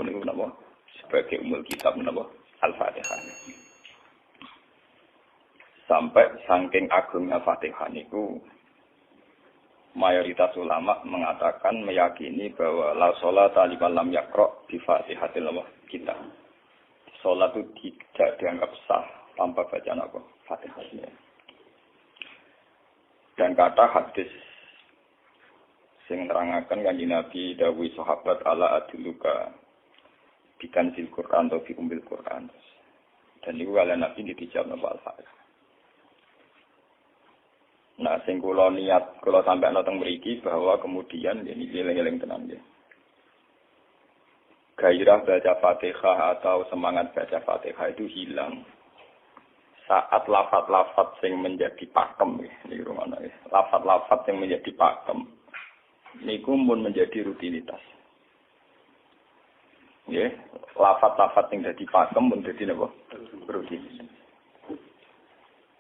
niku napa sebagai umul kitab napa Al-Fatihah. Sampai saking agungnya Fatihah niku mayoritas ulama mengatakan meyakini bahwa la sholata liman lam yaqra bi Fatihatil kitab. Salat itu tidak dianggap sah tanpa bacaan apa Fatihahnya. Dan kata hadis sing nerangaken kanjeng Nabi dawuh sahabat ala aduluka bikan fil Quran atau fi umbil Quran. Dan itu kalian Nabi dijawab napa Al-Fatihah. Nah, sing kula niat kula sampeyan teng mriki bahwa kemudian ini eling-eling tenan nggih. Gairah baca Fatihah atau semangat baca Fatihah itu hilang saat lafaz-lafaz yang menjadi pakem niki rumono nggih. Lafaz-lafaz yang menjadi pakem niku pun menjadi rutinitas. Nggih, lafaz-lafaz yang dadi pakem pun dadi napa? Rutinitas.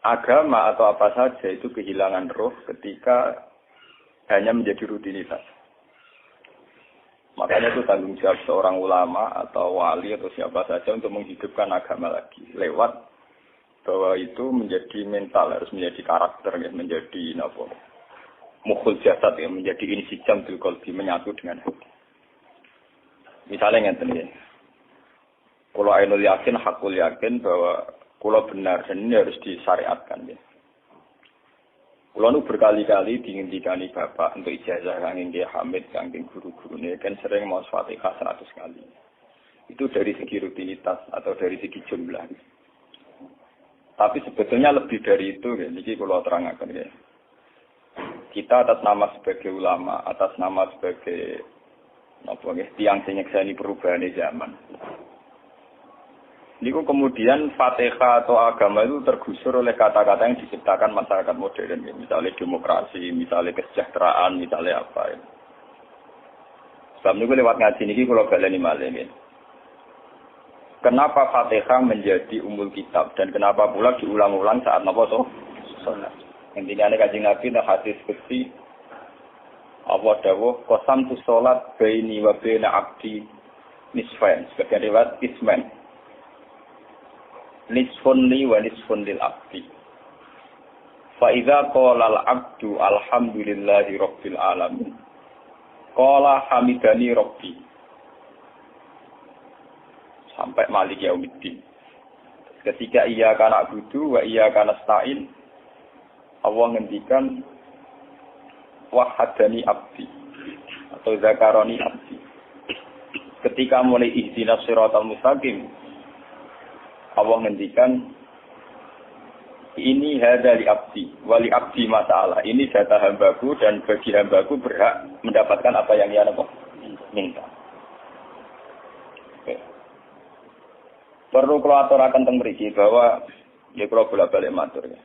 Agama atau apa saja itu kehilangan roh ketika hanya menjadi rutinitas. Makanya itu tanggung jawab seorang ulama atau wali atau siapa saja untuk menghidupkan agama lagi. Lewat bahwa itu menjadi mental, harus menjadi karakter, menjadi mukhul jasad, menjadi insijam bil qalbi, menyatu dengan hati. Misalnya ngeten ya. Kalau ainul yakin, hakul yakin bahwa kalau benar, dan ini harus disyariatkan ya. Kalau nu berkali-kali dihentikan bapak untuk ijazah kanging Kiai Hamid, kanging guru-guru ini kan sering mau Fatihah 100 kali. Itu dari segi rutinitas atau dari segi jumlah. Tapi sebetulnya lebih dari itu ya. Ini kalau terangkan ya. Kita atas nama sebagai ulama, atas nama sebagai tiang senyekseni perubahan zaman. Niku kemudian Fatihah atau agama itu tergusur oleh kata-kata yang diciptakan masyarakat modern, ya. Misalnya demokrasi, misalnya kesejahteraan, misalnya apa. Ya. Sebab niku lewat ngaji niki kula baleni malih nggih. Kenapa Fatihah menjadi umul kitab dan kenapa pula diulang-ulang saat napa salat? Intinya Kanjeng Nabi nek hadis qudsi Allah dawuh qasam tu salat baini wa baina abdi nisfain, sebagian riwayat isman. Nisfun li wa nisfun lil abdi. Fa idza qala al abdu alhamdulillahi rabbil alamin. Qala hamidani rabbi. Sampai malik yaumiddin. Ketika ia kana abudu wa ia kana nasta'in, Allah ngendikan wahadani abdi atau zakaroni abdi. Ketika mulai ihdinas siratal mustaqim, Allah ngendikan ini hada li abdi wali abdi masalah. Ini data hambaku dan bagi hambaku berhak mendapatkan apa yang ia minta. Oke. Perlu kalau aturaken teng mriki bahwa ya kalau bolak-balik matur ya.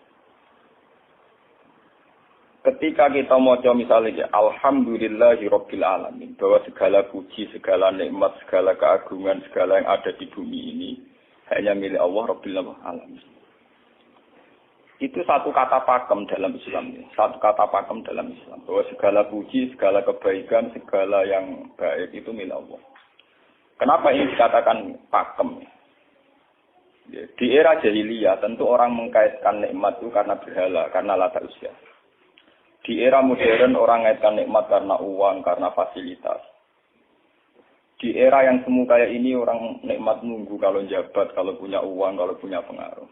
Ketika kita maca misalnya alhamdulillahirabbil alamin, bahwa segala puji, segala nikmat, segala keagungan, segala yang ada di bumi ini hanya milik Allah Rabbil Alamin. Itu satu kata pakem dalam Islam. Satu kata pakem dalam Islam. Bahwa segala puji, segala kebaikan, segala yang baik itu milik Allah. Kenapa ini dikatakan pakem? Di era jahiliyah tentu orang mengkaitkan nikmat itu karena berhala, karena lata usia. Di era modern orang mengaitkan nikmat karena uang, karena fasilitas. Di era yang semu kayak ini orang nikmat nunggu kalau jabat, kalau punya uang, kalau punya pengaruh.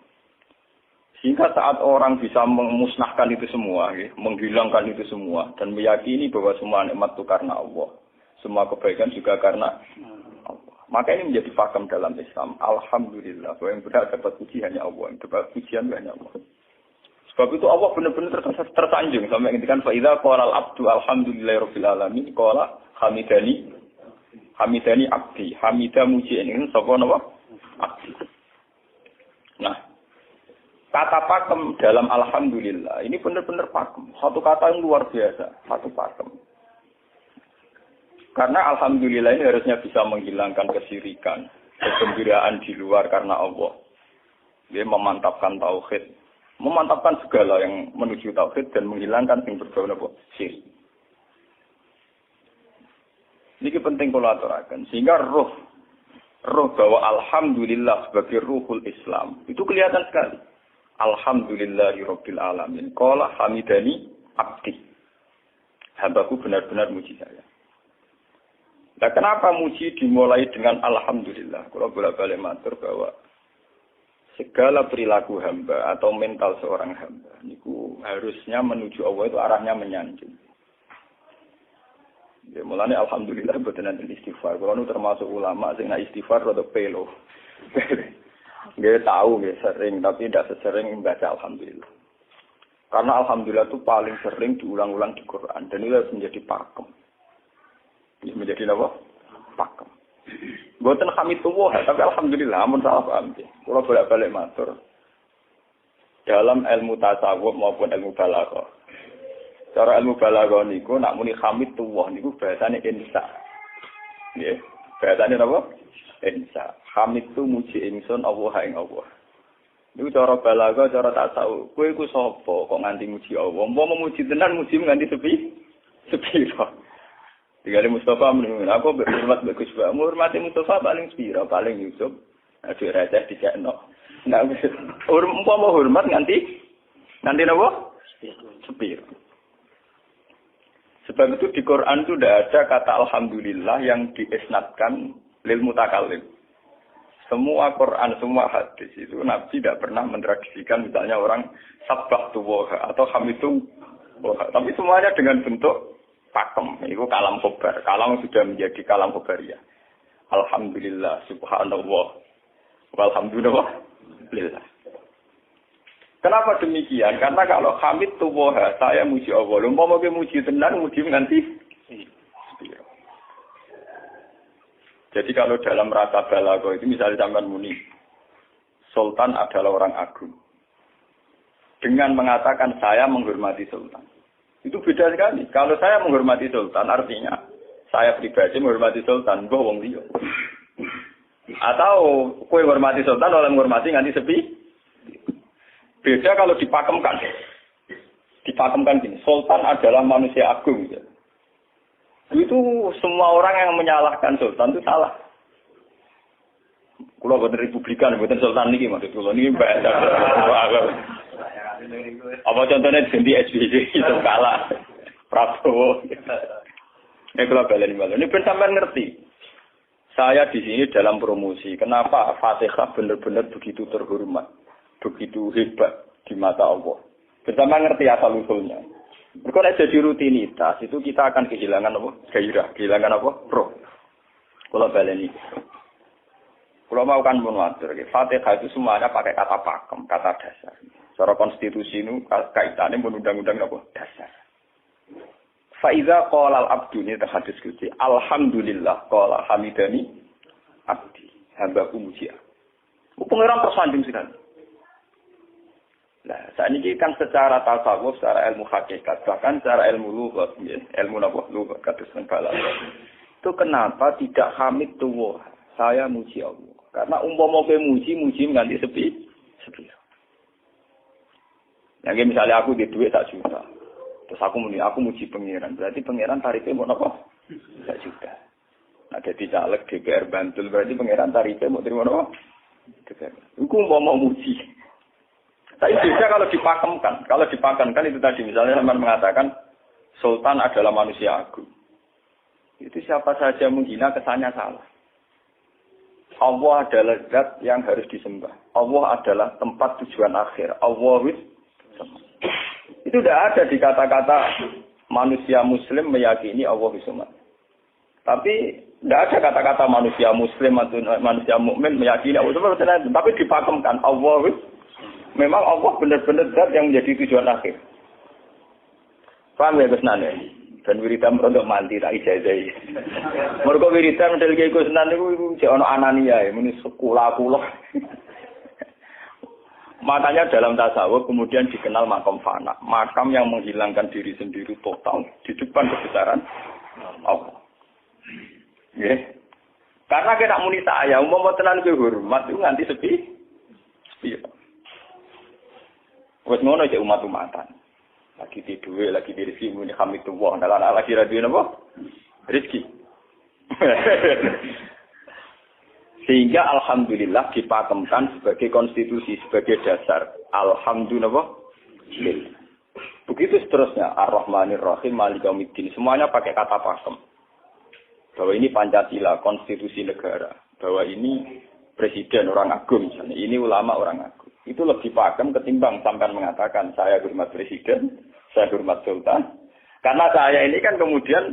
Sehingga saat orang bisa memusnahkan itu semua, ya, menghilangkan itu semua, dan meyakini bahwa semua nikmat itu karena Allah. Semua kebaikan juga karena Allah. Maka ini menjadi pakem dalam Islam. Alhamdulillah, bahwa yang benar dapat puji hanya Allah, yang dapat pujian hanya Allah. Sebab itu Allah benar-benar tersanjung. Sampai ngintikan, fa'idha qala al-abdu alhamdulillahirabbil alamin, qala hamidani abdi, hamidah muji ini sapa napa? Abdi. Nah, kata pakem dalam alhamdulillah ini benar-benar pakem. Satu kata yang luar biasa, satu pakem. Karena alhamdulillah ini harusnya bisa menghilangkan kesyirikan, kegembiraan di luar karena Allah. Dia memantapkan tauhid, memantapkan segala yang menuju tauhid dan menghilangkan yang berbau napa? Syirik. Ini penting kalau aturakan. Sehingga roh roh bahwa alhamdulillah sebagai ruhul Islam. Itu kelihatan sekali. Alhamdulillahirabbil alamin. Qala hamidani abdi. Hambaku benar-benar muji saya. Nah, kenapa muji dimulai dengan alhamdulillah? Kalau bolak-balik matur bahwa segala perilaku hamba atau mental seorang hamba niku harusnya menuju Allah itu arahnya menyanjung. Ya mulane alhamdulillah boten enten istighfar. Kalau nu termasuk ulama sing nak istighfar rada pelo. Nggih tahu nggih sering tapi tidak sesering membaca alhamdulillah. Karena alhamdulillah itu paling sering diulang-ulang di Quran dan itu harus menjadi pakem. Ya, menjadi apa? Pakem. Boten hamidullah tapi alhamdulillah amun salah paham nggih. Kula bolak-balik matur. Dalam ilmu tasawuf maupun ilmu balaghah. Cara ilmu balaghah niku nak muni hamidullah niku bahasane insa. Nggih. Bahasane napa? Insa. Hamid itu muji ingsun Allah ing Allah. Niku cara balaghah, cara tasawuf. Kowe iku sapa kok nganti muji Allah? Umpama muji tenan muji nganti sepiro. Tinggal Mustafa menurut aku berhormat bagus banget. Menghormati Mustafa paling sepiro, paling Yusuf. Aduh receh dicekno. Nah, umpama hormat nganti napa? Sepiro. Sebab itu di Quran itu tidak ada kata alhamdulillah yang diisnadkan lil mutakallim. Semua Quran, semua hadis itu Nabi tidak pernah mentradisikan misalnya orang sabbahtu wa atau hamidu wa. Tapi semuanya dengan bentuk pakem. Itu kalam khobar. Kalam sudah menjadi kalam khobariyah. Alhamdulillah, subhanallah, walhamdulillah. Kenapa demikian? Karena kalau hamid tuwoha, saya muji Allah. Lumpah mau muji tenan, muji nanti. Jadi kalau dalam rasa balaghah itu misalnya sampean muni, Sultan adalah orang agung. Dengan mengatakan saya menghormati Sultan. Itu beda sekali. Kalau saya menghormati Sultan, artinya saya pribadi menghormati Sultan, mbah wong liya. Atau kowe menghormati Sultan oleh menghormati nganti sepi. Beda kalau dipakemkan. Dipakemkan gini, Sultan adalah manusia agung. Ya. Itu semua orang yang menyalahkan Sultan itu salah. Kalau buatan Republikan, buatan Sultan ini maksud kalau ini bahasa. Apa contohnya ganti SBY itu kalah. Prabowo. Ini kalau balik ini bersama ngerti. Saya di sini dalam promosi. Kenapa Fatihah benar-benar begitu terhormat, begitu hebat di mata Allah. Bersama ngerti asal usulnya. Kalau jadi rutinitas itu kita akan kehilangan apa? Gairah, kehilangan apa? Roh. Kalau balik ini. Kalau mau kan mengatur, Fatihah itu semuanya pakai kata pakem, kata dasar. Secara konstitusi itu kaitannya undang-undang apa? Dasar. Faiza qala al-abdu ini terhadis kunci. Alhamdulillah qala hamidani abdi. Hambaku muji. Pengiran tersanjung sekali. Nah, saat ini kan secara tasawuf, secara ilmu hakikat, bahkan secara ilmu lughat, ilmu apa? Lughat kados nang balaghah. Itu kenapa tidak hamid tuwa? Saya muji Allah. Karena umpama kowe muji nganti sepi. Yang misalnya aku di duit 1 juta. Terus aku muji pangeran. Berarti pangeran tarifnya mau apa? 1 juta. Nah, jadi caleg DPR Bantul berarti pangeran tarifnya mau terima apa? Aku mau muji. Tapi beda kalau dipakemkan. Kalau dipakemkan itu tadi misalnya teman mengatakan Sultan adalah manusia agung. Itu siapa saja menghina kesannya salah. Allah adalah zat yang harus disembah. Allah adalah tempat tujuan akhir. Allah itu tidak ada di kata-kata manusia muslim meyakini Allah Subhanahu. Tapi tidak ada kata-kata manusia muslim atau manusia mukmin meyakini Allah Subhanahu. Tapi dipakemkan Allah. Memang Allah benar-benar zat yang menjadi tujuan akhir. Paham ya Gus Nane? Dan wiridan untuk mandi tak ijazah. Mergo wiridan model iki Gus Nane iku jek ana anania muni sekolah kula. Makanya dalam tasawuf kemudian dikenal makam fana, makam yang menghilangkan diri sendiri total di depan kebesaran Allah. Nggih. Karena kita muni saya umpama tenan ke hormat itu nganti sepi. Wes ngono cek umat-umatan. Lagi di duwe, lagi di rezeki muni hamidullah, ndalan lagi ra duwe napa? Rezeki. Sehingga alhamdulillah dipakemkan sebagai konstitusi, sebagai dasar. Alhamdulillah. Begitu seterusnya. Ar-Rahmanir Rahim, Maliki Yaumiddin. Semuanya pakai kata pakem. Bahwa ini Pancasila, konstitusi negara. Bahwa ini presiden orang agung misalnya. Ini ulama orang agung. Itu lebih pakem ketimbang sampai mengatakan saya hormat presiden, saya hormat sultan. Karena saya ini kan kemudian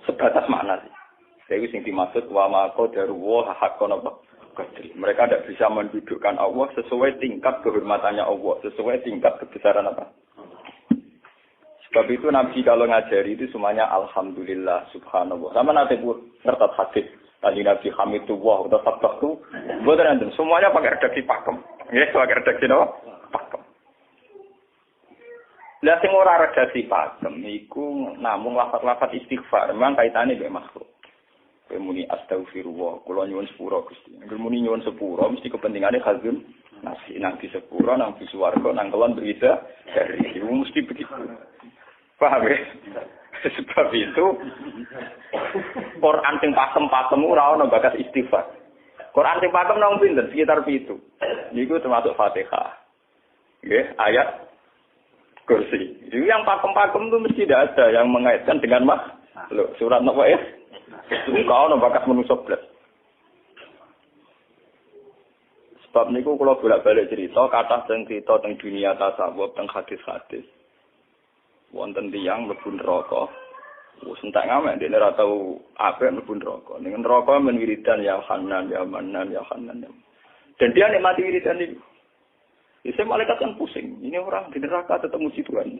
sebatas makna sih. Saya sing dimaksud wa ma qadarullah haqqan qadri. Mereka tidak bisa mendudukkan Allah sesuai tingkat kehormatannya Allah, sesuai tingkat kebesaran apa. Sebab itu Nabi kalau ngajari itu semuanya alhamdulillah subhanallah. Sama nanti pun ngerti hadis tadi Nabi Hamidullah atau sabtu. Bukan semuanya pakai redaksi pakem. Ya, pakai redaksi apa? Pakem. Lah sing ora redaksi pakem iku namung lafaz-lafaz istighfar, memang kaitane mbek makhluk. Muni astagfirullah, kula nyuwun sepura Gusti. Angger muni nyuwun sepura mesti kepentingane khazun nasi nang di sepura nang di swarga nang kelon berita dari itu mesti begitu. Paham ya? Sebab itu Quran sing pakem-pakem ora ono bakas istighfar. Quran sing pakem nang pinten sekitar 7. Niku termasuk Fatihah. Nggih, ayat kursi. Itu yang pakem-pakem itu mesti tidak ada yang mengaitkan dengan makhluk. Surat napa ya? Itu kau nak bakat manusia belas. Sebab niku kalau bolak-balik cerita, kata tentang cerita tentang dunia tasawuf, tentang hadis-hadis. Wonten tiyang mlebu neraka. Wis entek ngamek dene ora tau apik mlebu neraka. Ning neraka men wiridan ya Hanan ya Manan ya Hanan. Dan dia nikmati wiridan itu. Isi malaikat kan pusing. Ini orang di neraka tetap muji Tuhan.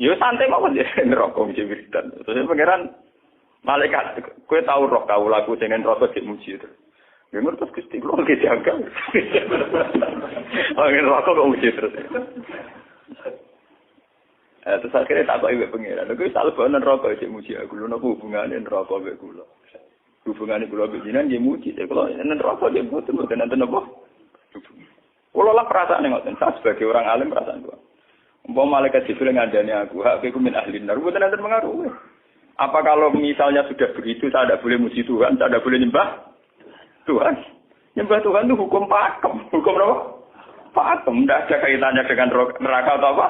Ya santai mawon ya neraka muji wiridan. Terus pangeran malaikat, kowe tau roh kawulaku sing neraka dik muji itu. Ya ngertos Gusti kula iki jaga. Oh, neraka kok muji terus. Terus akhirnya tak kok iwek pengiran. Kowe selalu bawa neraka dik muji aku. Lho napa hubungane neraka mek kula? Hubungane kula mek jenengan nggih muji. Kula neraka dik mboten nenten apa? Kula lah perasaan ngoten. Saya sebagai orang alim perasaan kula. Umpama malaikat Jibril ngandani aku, hak aku min ahli nar, mboten nenten pengaruh. Apa kalau misalnya sudah begitu, saya tidak boleh muji Tuhan, saya tidak boleh nyembah Tuhan? Nyembah Tuhan itu hukum pakem. Hukum apa? Pakem. Tidak ada kaitannya dengan neraka atau apa?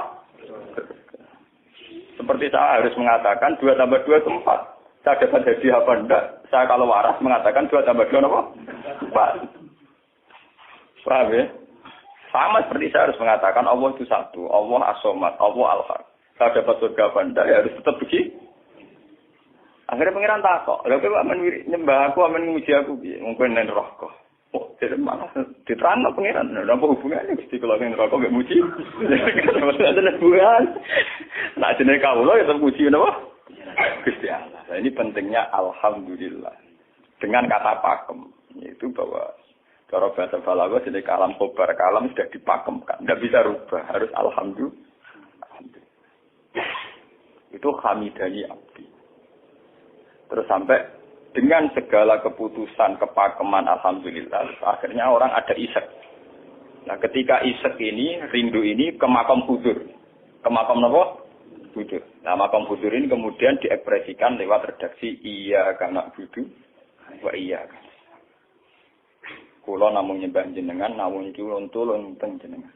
Seperti saya harus mengatakan 2 tambah 2 itu 4. Saya dapat hadiah apa enggak? Saya kalau waras mengatakan 2 tambah 2 apa? 4. Paham ya? Sama seperti saya harus mengatakan Allah itu satu. Allah as-somad, Allah al-haq. Saya dapat surga apa enggak? Ya harus tetap begitu. Akhirnya pengiran takok, lha kowe men nyembah aku men muji aku piye? Mungkin nen neraka. Oh, jadi malah diterangno pengiran. Lha apa hubungannya Gusti kula ning neraka mek muji? Ada hubungan. Nah, jenenge kawula ya tetep muji napa? Gusti Allah. Nah, ini pentingnya alhamdulillah. Dengan kata pakem, yaitu bahwa cara bahasa balaghah jenenge kalam khobar, kalam sudah dipakemkan, enggak bisa rubah, harus alhamdulillah. Itu hamidani abdi. Terus sampai dengan segala keputusan kepakeman alhamdulillah akhirnya orang ada isek. Nah ketika isek ini rindu ini ke makam hudur. Ke makam apa? Hudur. Nah makam hudur ini kemudian diekspresikan lewat redaksi iya kana budu wa iya. Kula namung nyembah jenengan namung iki tulung teng jenengan.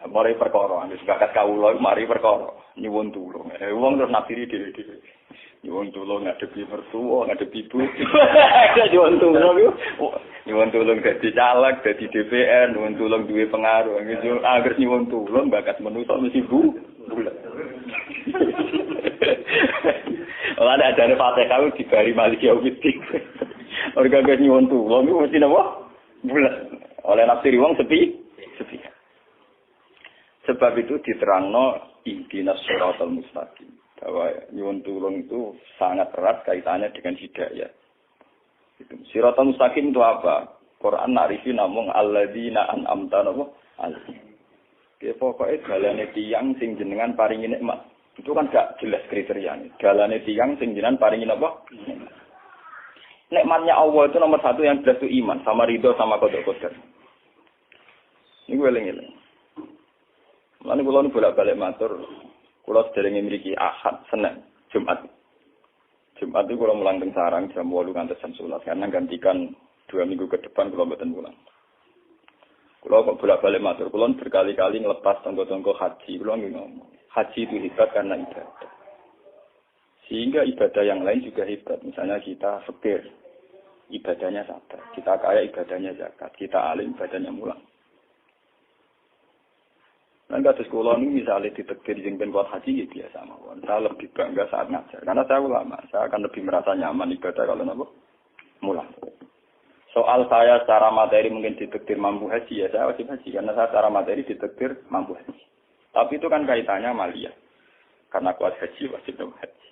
Mari perkara, wis bakat kawula mari perkara nyuwun tulung. Wong terus nafiri dhewe-dhewe. Nyuwun tulung ngadepi mertua, ngadepi ibu. Nyuwun tulung yo. Nyuwun tulung dadi caleg, dadi DPR, nyuwun tulung duwe pengaruh. Agar nyuwun tulung bakat manusa mesti bulat. Ora ada ajane Fatihah dibari Maliki Yaumiddin. Orga nyuwun tulung mesti napa? Bulat. Oleh nafsiri wong sepi. Sebab itu diterangno ihdinas shiratal mustaqim. Bahwa nyuwun tulung itu sangat erat kaitannya dengan hidayah. Itu. Shiratal mustaqim itu apa? Quran narifi namung alladzina an'amta alaihim. Ya pokoknya dalane tiyang sing jenengan paringi nikmat. Itu kan gak jelas kriterianya. Dalane tiyang sing jenengan paringi apa? Nikmatnya Allah itu nomor 1 yang jelas itu iman sama ridho sama qadar. Ini gue eling-eling. Lalu kalau bolak-balik matur, kalau sederenge mriki Ahad, Senin, Jumat. Jumat itu kalau mulang teng sarang jam 8 ngantos jam 11 karena gantikan 2 minggu ke depan kalau mboten mulang. Kalau kok bolak-balik matur, kalau berkali-kali ngelepas tonggo-tonggo haji, kalau ngomong haji itu hebat karena ibadah. Sehingga ibadah yang lain juga hebat. Misalnya kita fakir, ibadahnya sabar. Kita kaya, ibadahnya zakat. Kita alim, ibadahnya mulang. Dan kasus kula ini misalnya ditekdir yang ben buat haji ya biasa mawon. Saya lebih bangga saat ngajar karena saya ulama. Saya akan lebih merasa nyaman ibadah kalau napa mulang. Soal saya secara materi mungkin ditekdir mampu haji ya saya wajib haji karena saya secara materi ditekdir mampu haji. Tapi itu kan kaitannya maliyah. Karena kuat haji wajib haji.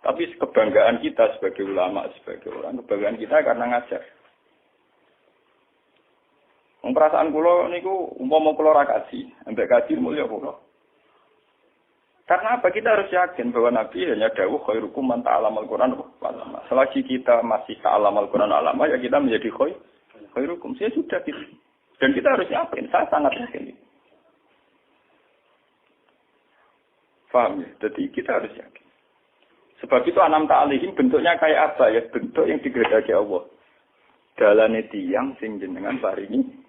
Tapi kebanggaan kita sebagai ulama, sebagai orang, kebanggaan kita karena ngajar. Perasaan kula niku umpama kula ra kaji, ambek kaji mulya kula. Karena apa? Kita harus yakin bahwa Nabi hanya dawuh khairukum man ta'allamal Qur'an wa 'allama. Selagi kita masih ta'allamal Qur'an wa 'allama ya kita menjadi khairukum. Saya sudah gitu. Dan kita harus yakin, saya sangat yakin. Paham ya? Jadi kita harus yakin. Sebab itu anam ta'alihim bentuknya kayak apa ya? Bentuk yang digedaki Allah. Dalane tiyang sing jenengan paringi.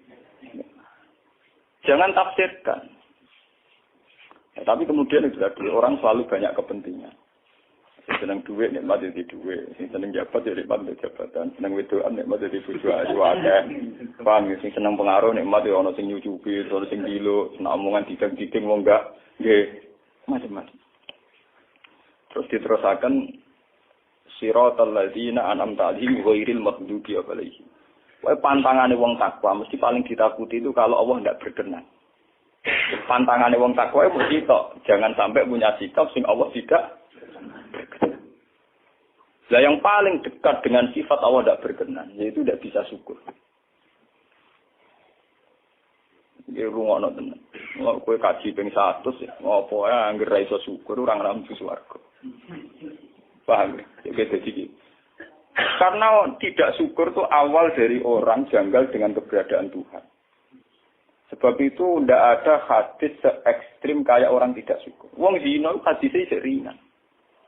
Jangan tafsirkan. Ya, tapi kemudian itu tadi orang selalu banyak kepentingan. Sing seneng duit nikmat jadi duit, sing seneng jabat jadi nikmat jadi jabatan, seneng wedoan nikmat jadi bojo ayu akeh. Paham ya? Sing seneng pengaruh nikmat ya ana sing nyucupi, ana sing dilo, seneng omongan dideng-dideng wong enggak nggih macam-macam. Terus diterusaken siratal ladzina an'amta 'alaihim ghairil maghdubi 'alaihim. Wae pantangane wong takwa mesti paling ditakuti itu kalau Allah tidak berkenan. Pantangane wong takwa mesti tok, jangan sampai punya sikap sing Allah tidak berkenan. Lah yang paling dekat dengan sifat Allah tidak berkenan yaitu tidak bisa syukur. Iki rungono tenan. Mau kowe kaji ping 100 ya, ngopo ae anggere ra iso syukur ora ngramu swarga. Paham ya? Oke, jadi karena tidak syukur itu awal dari orang janggal dengan keberadaan Tuhan. Sebab itu tidak ada hadis se-ekstrim kayak orang tidak syukur. Wong zina hadisnya ringan.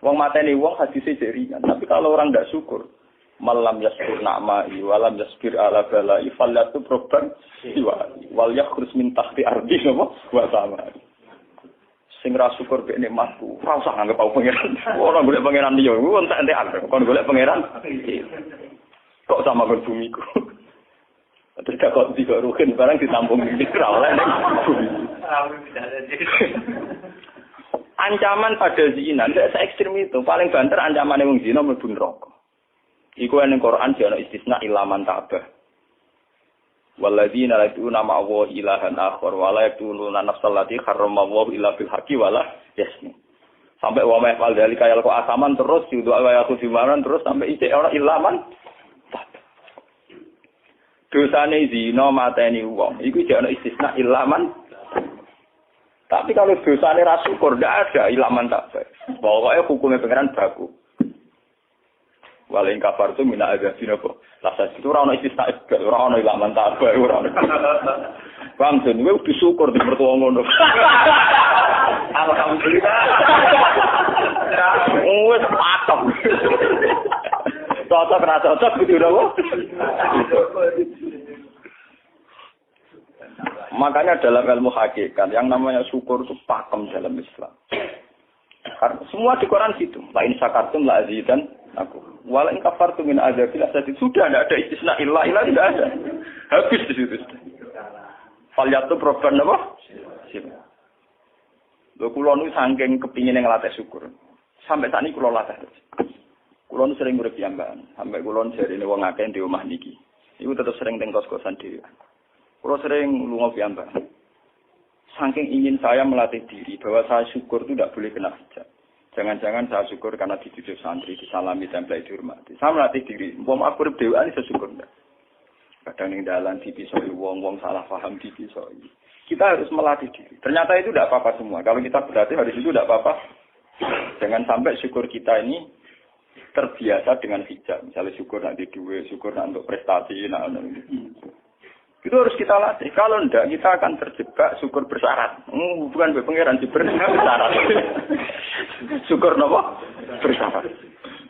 Wong mateni wong hadisnya ringan. Tapi kalau orang tidak syukur, malam yaskur na'ma'i walam yasbir ala bala'i fallatu proban wal yakhrus min tahti ardi wa samai. Sing ra syukur mek nikmatku, ora usah nganggep aku pangeran. Ora golek pangeran liya, ku entek-entekan. Kon golek pangeran. Kok sama karo bumiku. Terus kok tiga rugen barang ditampung iki ora oleh nek bumi. Ancaman pada zina ndak se ekstrem itu. Paling banter ancamane wong zina mlebu neraka. Iku ning Quran ana istisna ilaman tabah. Walladzina yad'una ma'a ilahan akhar wa la yaqtuluna nafsal lati harrama Allah illa bil haqqi wa la yasni. Sampai wa ma'al dalika yalqa asaman terus yudu wa khusimaran terus sampai ite ora ilaman. Dosane zina mateni wong iku jek ana istisna ilaman. Tapi kalau dosane ra syukur ndak ada ilaman tak. Pokoke hukume pangeran baku. Walain kafar tu mina agak sini apa? Lasa itu orang istisna ibad, orang ilaman tabah, orang. Bang, jadi gue bersyukur di mertua ngono. Alhamdulillah. Wes patok. Cocok rasa cocok gitu dong. Makanya dalam ilmu hakikat yang namanya syukur itu pakem dalam Islam. Karena semua di Quran situ. Lain syakartum la azidan aku. Walain kafartum min azabil asad sudah tidak ada istisna illa tidak ada. Habis di situ. Fal yatu proban apa? Lho kula nu saking kepingin ngelatih syukur. Sampai saat ini kula latih terus. Kula nu sering urip piyambakan, sampai kula jarine wong akeh di omah niki. Iku tetep sering teng kos-kosan dhewe. Kula sering lunga piyambakan. Saking ingin saya melatih diri bahwa saya syukur itu tidak boleh kena hijab. Jangan-jangan saya syukur karena dididik santri, disalami, tempel, dihormati. Saya melatih diri. Umpama aku urip dhewean iso syukur ndak. Kadang ning dalan dipisoi wong-wong salah paham dipisoi. Kita harus melatih diri. Ternyata itu tidak apa-apa semua. Kalau kita berlatih hari itu tidak apa-apa. Jangan sampai syukur kita ini terbiasa dengan hijab. Misalnya syukur nanti duit, syukur nanti untuk prestasi, itu harus kita latih. Kalau enggak, kita akan terjebak syukur bersyarat. Bukan pangeran, syukur bersyarat. Syukur apa? Bersyarat.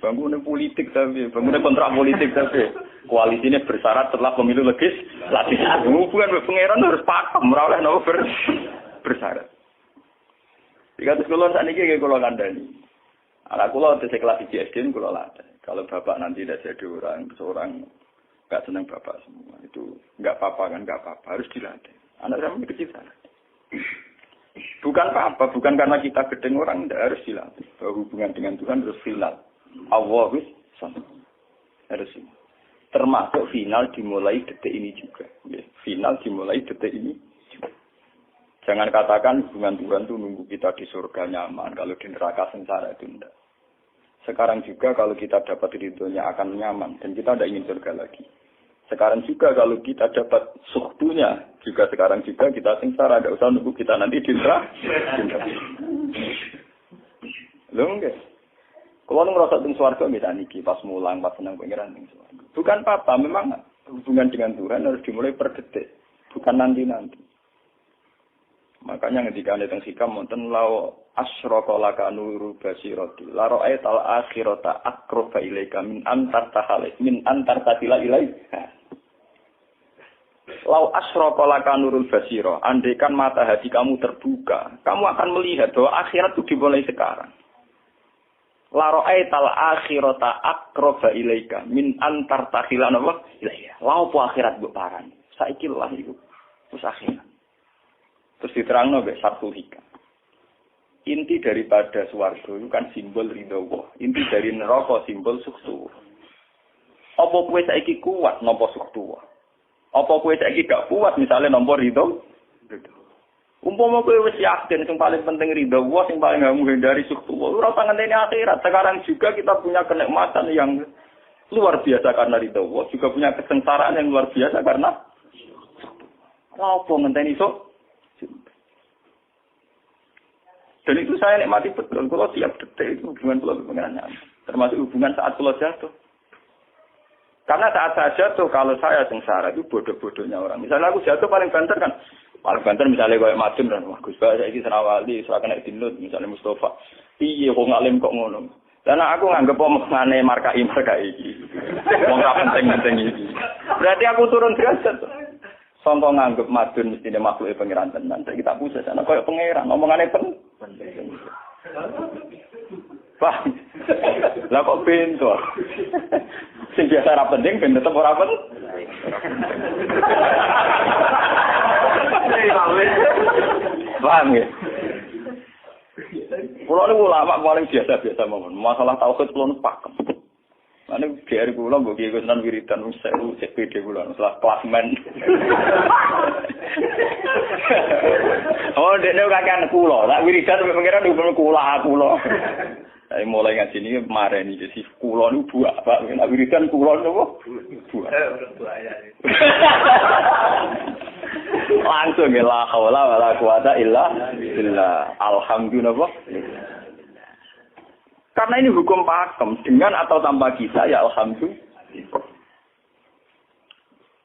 bangunan politik tapi, bangunan kontrak politik tapi. Koalisinya bersyarat setelah pemilu legislatif. Hubungan pangeran harus pakem, ora oleh nopo bersyarat. Jika terus kalau saat ini kalau kandani, anak kalau di kelas IGSD kalau ada. Kalau bapak nanti tidak jadi seorang nggak senang bapak semua itu nggak apa-apa kan nggak apa-apa harus dilatih. Anak saya masih kecil sana. Bukan apa-apa, bukan karena kita gedeng orang tidak harus dilatih. Bahwa hubungan dengan Tuhan harus final. Allah harus final. Termasuk final dimulai detik ini juga. Final dimulai detik ini juga. Jangan katakan hubungan Tuhan itu nunggu kita di surga nyaman. Kalau di neraka sengsara itu tidak. Sekarang juga kalau kita dapat ridhonya akan nyaman. Dan kita tidak ingin surga lagi. Sekarang juga kalau kita dapat suhtunya. Juga sekarang juga kita sengsara. Tidak usah nunggu kita nanti di neraka. Loh enggak. Kalau ngerasa di suarga misalnya niki pas mulang, pas senang pengiran di suarga. Bukan apa-apa, memang hubungan dengan Tuhan harus dimulai per detik, bukan nanti-nanti. Makanya ketika ada tentang sikam, wonten lau asyraka laka nuru basirati, la ra'aital akhirata aqraba ilaika min antar tatila ilai. Lau asyraka laka nurul basira, andaikan mata hati kamu terbuka, kamu akan melihat bahwa akhirat itu dimulai sekarang. La ra'aital akhirata aqraba ilaika min antar tatila ilai. Lau po akhirat mbok parani. Saiki lah iku. Terus akhirat. Terus diterangno mek Sabtul Hikam. Inti daripada swarga itu kan simbol ridho Allah. Inti dari neraka simbol suktu. Apa kowe saiki kuat nampa suktu? Apa kowe saiki gak kuat misalnya nampa ridho? Umpama kowe wis yakin sing paling penting ridho Allah, sing paling kamu hindari suktu. Ora usah ngenteni akhirat. Sekarang juga kita punya kenikmatan yang luar biasa karena ridho Allah, juga punya kesengsaraan yang luar biasa karena apa ngenteni sok? Dan itu saya nikmati betul. Kalau tiap detik itu hubungan pulau dengan termasuk hubungan saat pulau jatuh. Karena saat saya jatuh, kalau saya sengsara itu bodoh-bodohnya orang. Misalnya aku jatuh paling banter kan. Paling banter misalnya kayak Madun dan wah Gus Bah saya ini Serawali, serah kena dinut misalnya Mustafa. Iya kok ngalim kok ngono. Karena aku nganggep omongane markai iki. Wong ra penting-penting iki. Berarti aku turun derajat. Sangka nganggep Madun mestine makhluke pangeran tenan. Saiki tak pusat ana koyo pangeran omongane penting. Wah. Lah kok pintu. Sing biasa ra penting ben tetep ora penting. Paham ya? Kulo niku ulama paling biasa-biasa mawon. Masalah tauhid kulo nu pakem. Ane biar kulo mbok iki Gunan wiridan sewu CPD kulo masalah klasmen. Oh, dene kakean kulo. Tak wiridan sampe pengiran hukum kulo. Saya mulai ngaji ini kemarin ini jadi kulo nu buah Pak. Nek wiridan kulo nopo? Buah. Langsung ya la haula wala quwata illa billah. Alhamdulillah. Karena ini hukum pakem dengan atau tanpa kita ya alhamdulillah.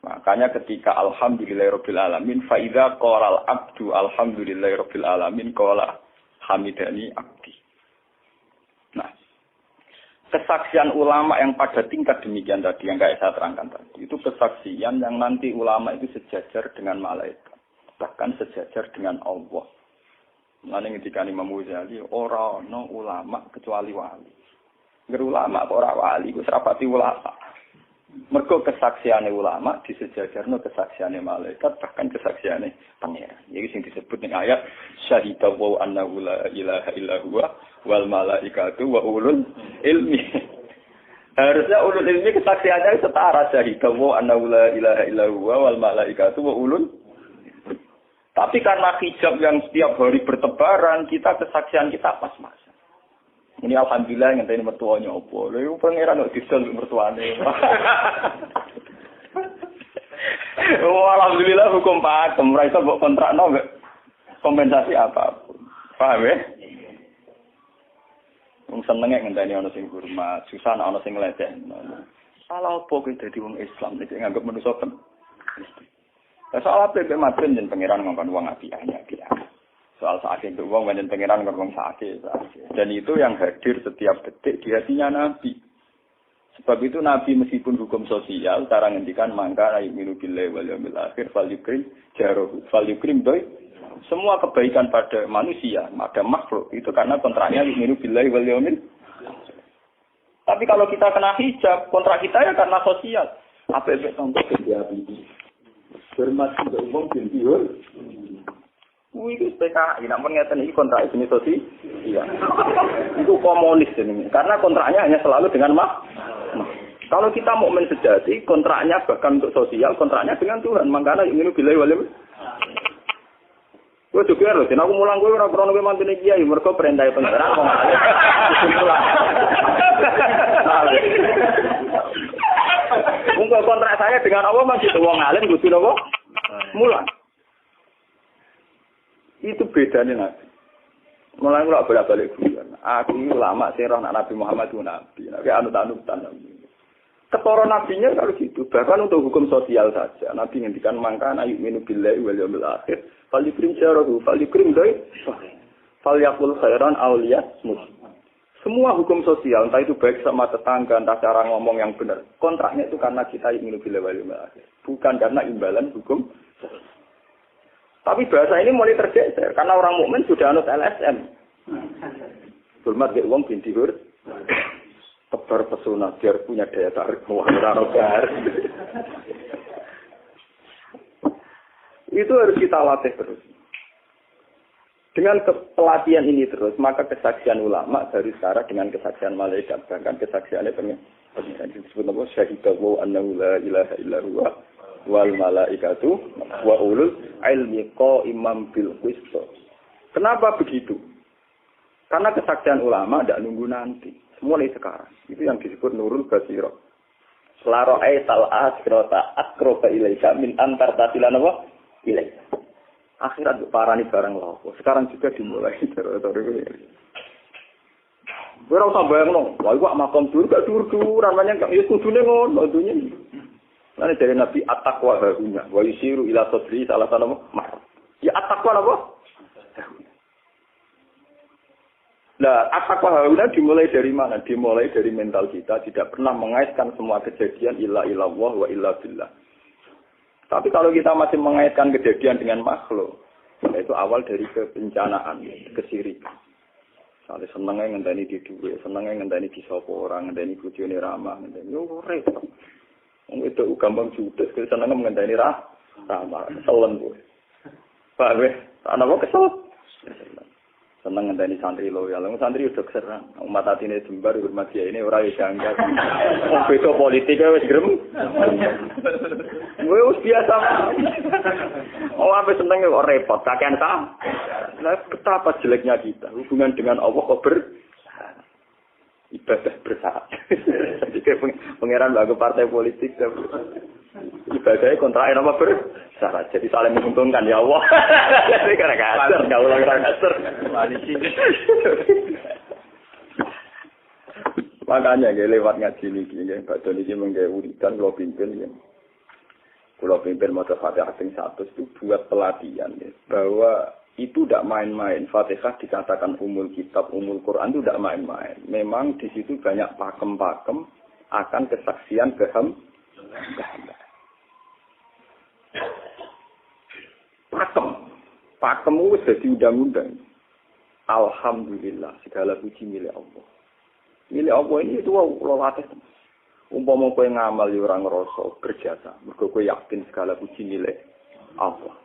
Makanya ketika alhamdulillahirabbil alamin fa idza qala al abdu alhamdulillahirabbil alamin qala hamidani abdi. Nah, kesaksian ulama yang pada tingkat demikian tadi yang kayak saya terangkan tadi itu kesaksian yang nanti ulama itu sejajar dengan malaikat, bahkan sejajar dengan Allah. Mulane ketika Imam Ghazali ora ana ulama kecuali wali. Ngger ulama kok ora wali, wis rapati ulama. Mergo kesaksiane ulama disejajarno kesaksiane malaikat bahkan kesaksiane pangeran. Iki sing disebut ning ayat syahidallahu annahu la ilaha illa huwa wal malaikatu wa ulul ilmi. Harusnya ulul ilmi kesaksiannya setara syahidallahu annahu la ilaha illa huwa wal malaikatu wa ulul. Tapi karena hijab yang setiap hari bertebaran, kita kesaksian kita pas-pasan. Ini alhamdulillah yang ngenteni mertuanya opo. Lha iku pangeran kok disel mertuane. Oh, alhamdulillah hukum pakem, ora iso mbok kontrakno kompensasi apapun. Paham ya? Wong senenge ngenteni ana sing hormat, susah ana sing ngledekno. Salah opo kuwi dadi wong Islam nek nganggep manusa kan. Soal apa yang materi dan pangeran ngomong uang apiahnya. Soal sakit itu uang dan pangeran ngomong sakit. Dan itu yang hadir setiap detik di hatinya Nabi. Sebab itu Nabi meskipun hukum sosial, cara ngendikan mangka ayyuminu billahi wal yaumil akhir fal yukrim jarohu fal yukrim doi. Semua kebaikan pada manusia, pada makhluk itu karena kontraknya ayyuminu billahi wal yaumil. Tapi kalau kita kena hijab, kontrak kita ya karena sosial. Apa efek contoh kerja ini? Hormat sudah umum bintiur. Itu PKI, namun ngeten ini kontrak jenis sosial. Iya. Itu komunis ini. Karena kontraknya hanya selalu dengan kalau kita mukmin sejati, kontraknya bahkan untuk sosial, kontraknya dengan Tuhan. Makanya ini bilai walim. Gue juga harus, aku mulang gue orang krono gue mantune kiai, mereka perintah pengiran kok. Mungkin kontrak saya dengan Allah masih wong alim kudu napa? Mulang. Itu bedanya Nabi. Mulai kula bolak-balik guyon. Aku iki ulama sing roh Nabi Muhammad itu nabi. Nek anut-anutan nabi. Ketara nabinya kalau gitu. Bahkan untuk hukum sosial saja. Nabi ngendikan mangkana yu'minu billahi wal yaumil akhir falyukrim jarahu falyukrim doi falyaqul khairan aw liyasmut. Semua hukum sosial, entah itu baik sama tetangga, entah cara ngomong yang benar. Kontraknya itu karena kita yu'minu billahi wal yaumil akhir. Bukan karena imbalan hukum sosial. Tapi bahasa ini mulai tergeser karena orang mukmin sudah anut LSM. Hormat ke wong binti hur. Tebar pesona biar punya daya tarik muara. Itu harus kita latih terus. Dengan pelatihan ini terus, maka kesaksian ulama dari sekarang dengan kesaksian malaikat, bahkan kesaksiannya disebut nama syahidahu annahu la ilaha illa huwa wal malaikatu wa ulul ilmi qaimam bil qist. Kenapa begitu? Karena kesaksian ulama tidak nunggu nanti, mulai sekarang. Itu yang disebut nurul basirah. Selaro aital asrota akroba ilaika min antar tasilan apa? Ilaika. Akhirat parani barang lopo. Sekarang juga dimulai terus. Ora usah bayangno, wah iku makom surga dur-dur namanya kang ya kudune ngono dunya. Lan dari Nabi at-taqwa harunya wa yusiru ila sadri salah satu mah. Ya at-taqwa apa? Nah, at-taqwa harunya dimulai dari mana? Dimulai dari mental kita, tidak pernah mengaitkan semua kejadian illa illallah wa illa billah. Tapi kalau kita masih mengaitkan kejadian dengan makhluk, itu awal dari kebencanaan, kesirikan. Misalnya senengnya ngenteni di duit, senengnya ngenteni di sopo orang, ngenteni bujone ramah, ngenteni yo repot. Itu gampang judes, senengnya ngenteni ramah, keselen gue. Pak gue, anak gue kesel. Seneng ngenteni santri loyal, santri udah keserang. Umat atine jembar hormat dia ini ora iso angkat. Wong beda politik wis grem. Wis biasa. Oh, apa seneng kok repot, kakean ta. Lah betapa jeleknya kita hubungan dengan Allah kok ibadah bersalah. Jadi kayak pangeran bagi partai politik ibadahnya kontra apa bersalah. Jadi saling menguntungkan ya Allah. Jadi karena kasar, kalau orang kasar. Makanya lewat ngaji ini, Pak Doni ini menggawe uritan kalau pimpin ya. Kalau pimpin mau Fatihah yang 100 itu buat pelatihan ya, bahwa itu tidak main-main. Fatihah dikatakan umul kitab, umul Quran itu tidak main-main. Memang di situ banyak pakem-pakem akan kesaksian kehendak. Pakem itu jadi undang-undang. Alhamdulillah, segala puji milik Allah. Milik Allah ini itu Allah latih. Umpama kowe ngamal yo ora ngrasa berjasa, mergo kowe yakin segala puji milik Allah.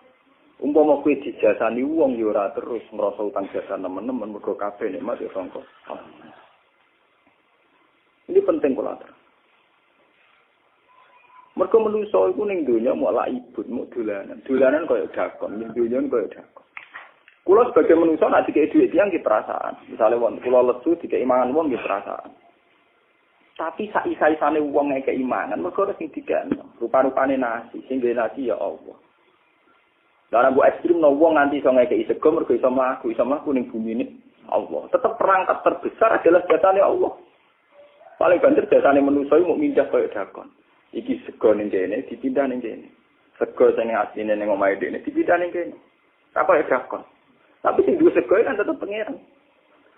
Umpama kowe dijasani wong yo ora terus ngrasa utang jasa nemen-nemen mergo kabeh nikmat yo sangka Allah. Ini penting kula atur. Mergo manusa iku ning donya mau lak ibut, mau dolanan. Dolanan koyo dakon, ning donya koyo dakon. Kula sebagai manusa nek dikek dhuwit tiyang ki perasaan. Misale wong kula lesu dikek imangan wong ki perasaan. Tapi saisa-isane wong nek keimanan mergo ora sing dikene. Rupa-rupane nasi, sing dhewe nasi ya Allah. Lah mbok ekstrem no wong nganti iso ngekeki sego mergo iso mlaku ning bumi ini Allah. Tetap perangkat terbesar adalah jasane Allah. Paling banter jasane manusa iku mung mindah koyo dakon. Iki sego ning kene dipindah ning kene. Sego sing asline ning omahe dene dipindah ning kene. Apa ya dakon. Tapi sing duwe sego kan tetep pangeran.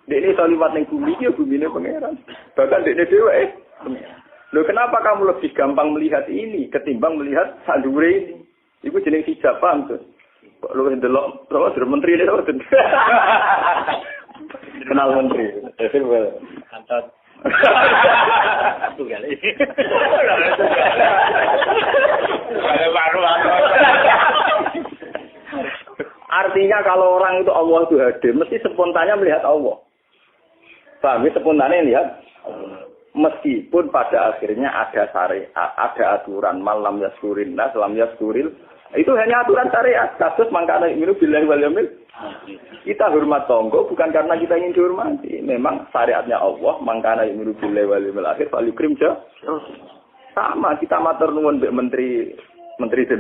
Dekne iso liwat ning bumi iki bumine pangeran. Bahkan dekne dhewe pangeran. Loh kenapa kamu lebih gampang melihat ini ketimbang melihat sandure ini? Iku jeneng hijab paham tuh. Kok lu ndelok terus menteri ini tuh. Kenal menteri. Kantor. Tunggal ini. Artinya kalau orang itu Allah itu hadir, mesti spontannya melihat Allah. Paham ya? Spontannya lihat. Meskipun pada akhirnya ada syariat, ada aturan malam yaskurin nas, lam yaskuril. Itu hanya aturan syariat. Kasus mangkana minu billahi wal yaumil. Kita hormat tonggo bukan karena kita ingin dihormati. Memang syariatnya Allah, mangkana minu billahi wal yaumil akhir fal yukrim ja. Sama kita matur nuwun mbek menteri itu.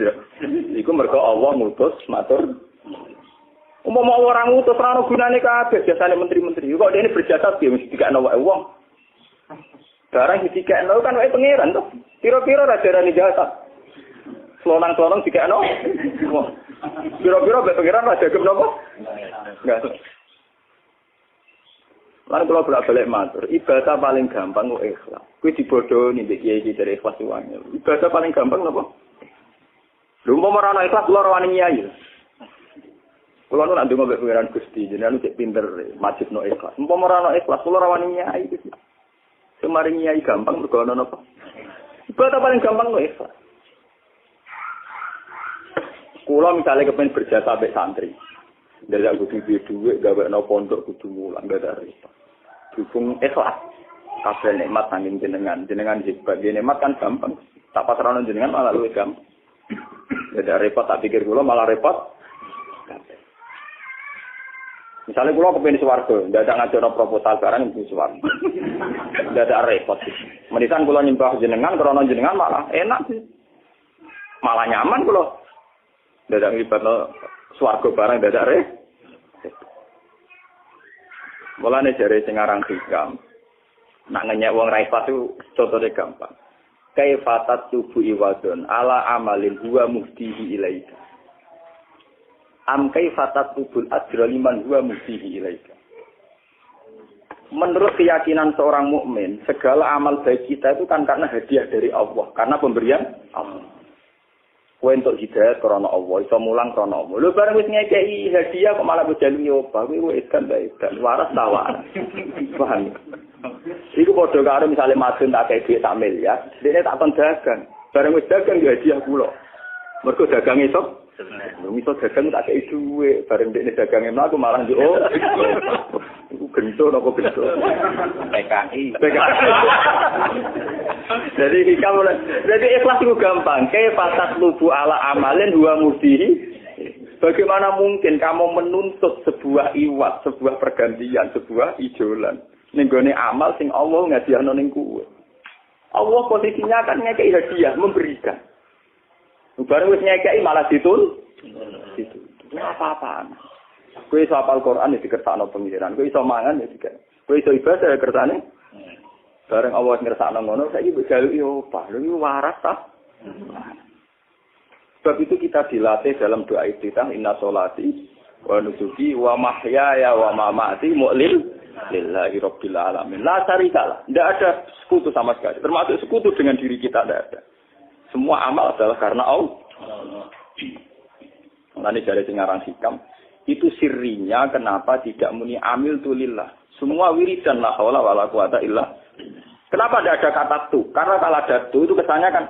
Iku mergo Allah ngutus matur. Umpama orang ngutus ora ono gunane kabeh biasane menteri-menteri. Kok dene berjasa piye mesti dikakno wae wong. Barang dikekno kan wae pangeran to. Kira-kira ra darani jahat. Selonang-selonang dikekno. Kira-kira mbek pangeran ra dagem napa? Enggak. Lan kula bolak-balik matur, ibadah paling gampang kok ikhlas. Kuwi dibodoni mbek kiai dari ikhlas wae. Ibadah paling gampang napa? Lha umpama ora ana ikhlas kula ora wani nyai. Kula nu nak ndonga mbek pangeran Gusti, jenengan cek pinter majibno ikhlas. Umpama ora ana ikhlas kula ora wani nyai. Kemarin nyai gampang mergo ana napa? Ibadah paling gampang kok ikhlas. Kula misale kepen berjasa mbek santri. Ndelok kudu duwe gawekno pondok kudu mulang dari. Dukung ikhlas. Kabeh nikmat saking jenengan hebat. Nikmat kan gampang. Tak pasrahno jenengan malah luwih gampang. Dadi repot tak pikir kula malah repot. Misalnya kula kepengin swarga, ndak ada ngajono proposal barang mesti swarga. Ndak ada repot. Menisan kula nyembah jenengan krana jenengan malah enak sih. Malah nyaman kula. Ndak ada nglibatno swarga barang ndak ada repot. Mulane jare sing aran hikam. Nak ngenyek wong ra ikhlas itu contone gampang. Kaifatat tubu iwadon ala amalin huwa muftihi ilaika. Am kaifatat tubul ajra liman huwa muftihi ilaika. Menurut keyakinan seorang mukmin, segala amal baik kita itu kan karena hadiah dari Allah, karena pemberian Allah. Kowe entuk hidayah karena Allah, iso mulang karena Allah. Lho bareng wis ngekeki hadiah kok malah bojalungi opo, kowe edan bae edan waras ta waras. Paham? Iku padha karo misale madun tak kei dhuwit sak miliar, dene tak kon dagang. Bareng wis dagang ya hadiah kula. Mergo dagang esuk misal dagang tak kei dhuwit, bareng dene dagange mlaku malah yo. Iku gento napa gento. PKI. Jadi ikhlas itu gampang. Kaifatat lubu ala amalin huwa muftihi. Bagaimana mungkin kamu menuntut sebuah iwat, sebuah pergantian, sebuah ijolan ning gone amal sing Allah ngadiahno ning kowe. Allah posisinya kan ngekeki hadiah, memberikan. Bareng wis ngekeki malah ditul. Itu apa-apaan. Kowe iso hafal Quran ya dikersakno pengiran, kowe iso mangan ya dikek. Kowe iso ibadah ya kersane. Bareng Allah ngersakno ngono, saiki mbok jaluki opah. Lha iki waras ta? Sebab itu kita dilatih dalam doa iftitah inna sholati wa nusuki wa mahyaya wa mamati lillahi rabbil alamin. La syarikalah. Tidak ada sekutu sama sekali. Termasuk sekutu dengan diri kita tidak ada. Semua amal adalah karena Allah. Nanti dari singarang hikam itu sirrinya kenapa tidak muni amil tulillah. Semua wiridan la haula wala quwata illa. Kenapa tidak ada kata tu? Karena kalau ada tu itu kesannya kan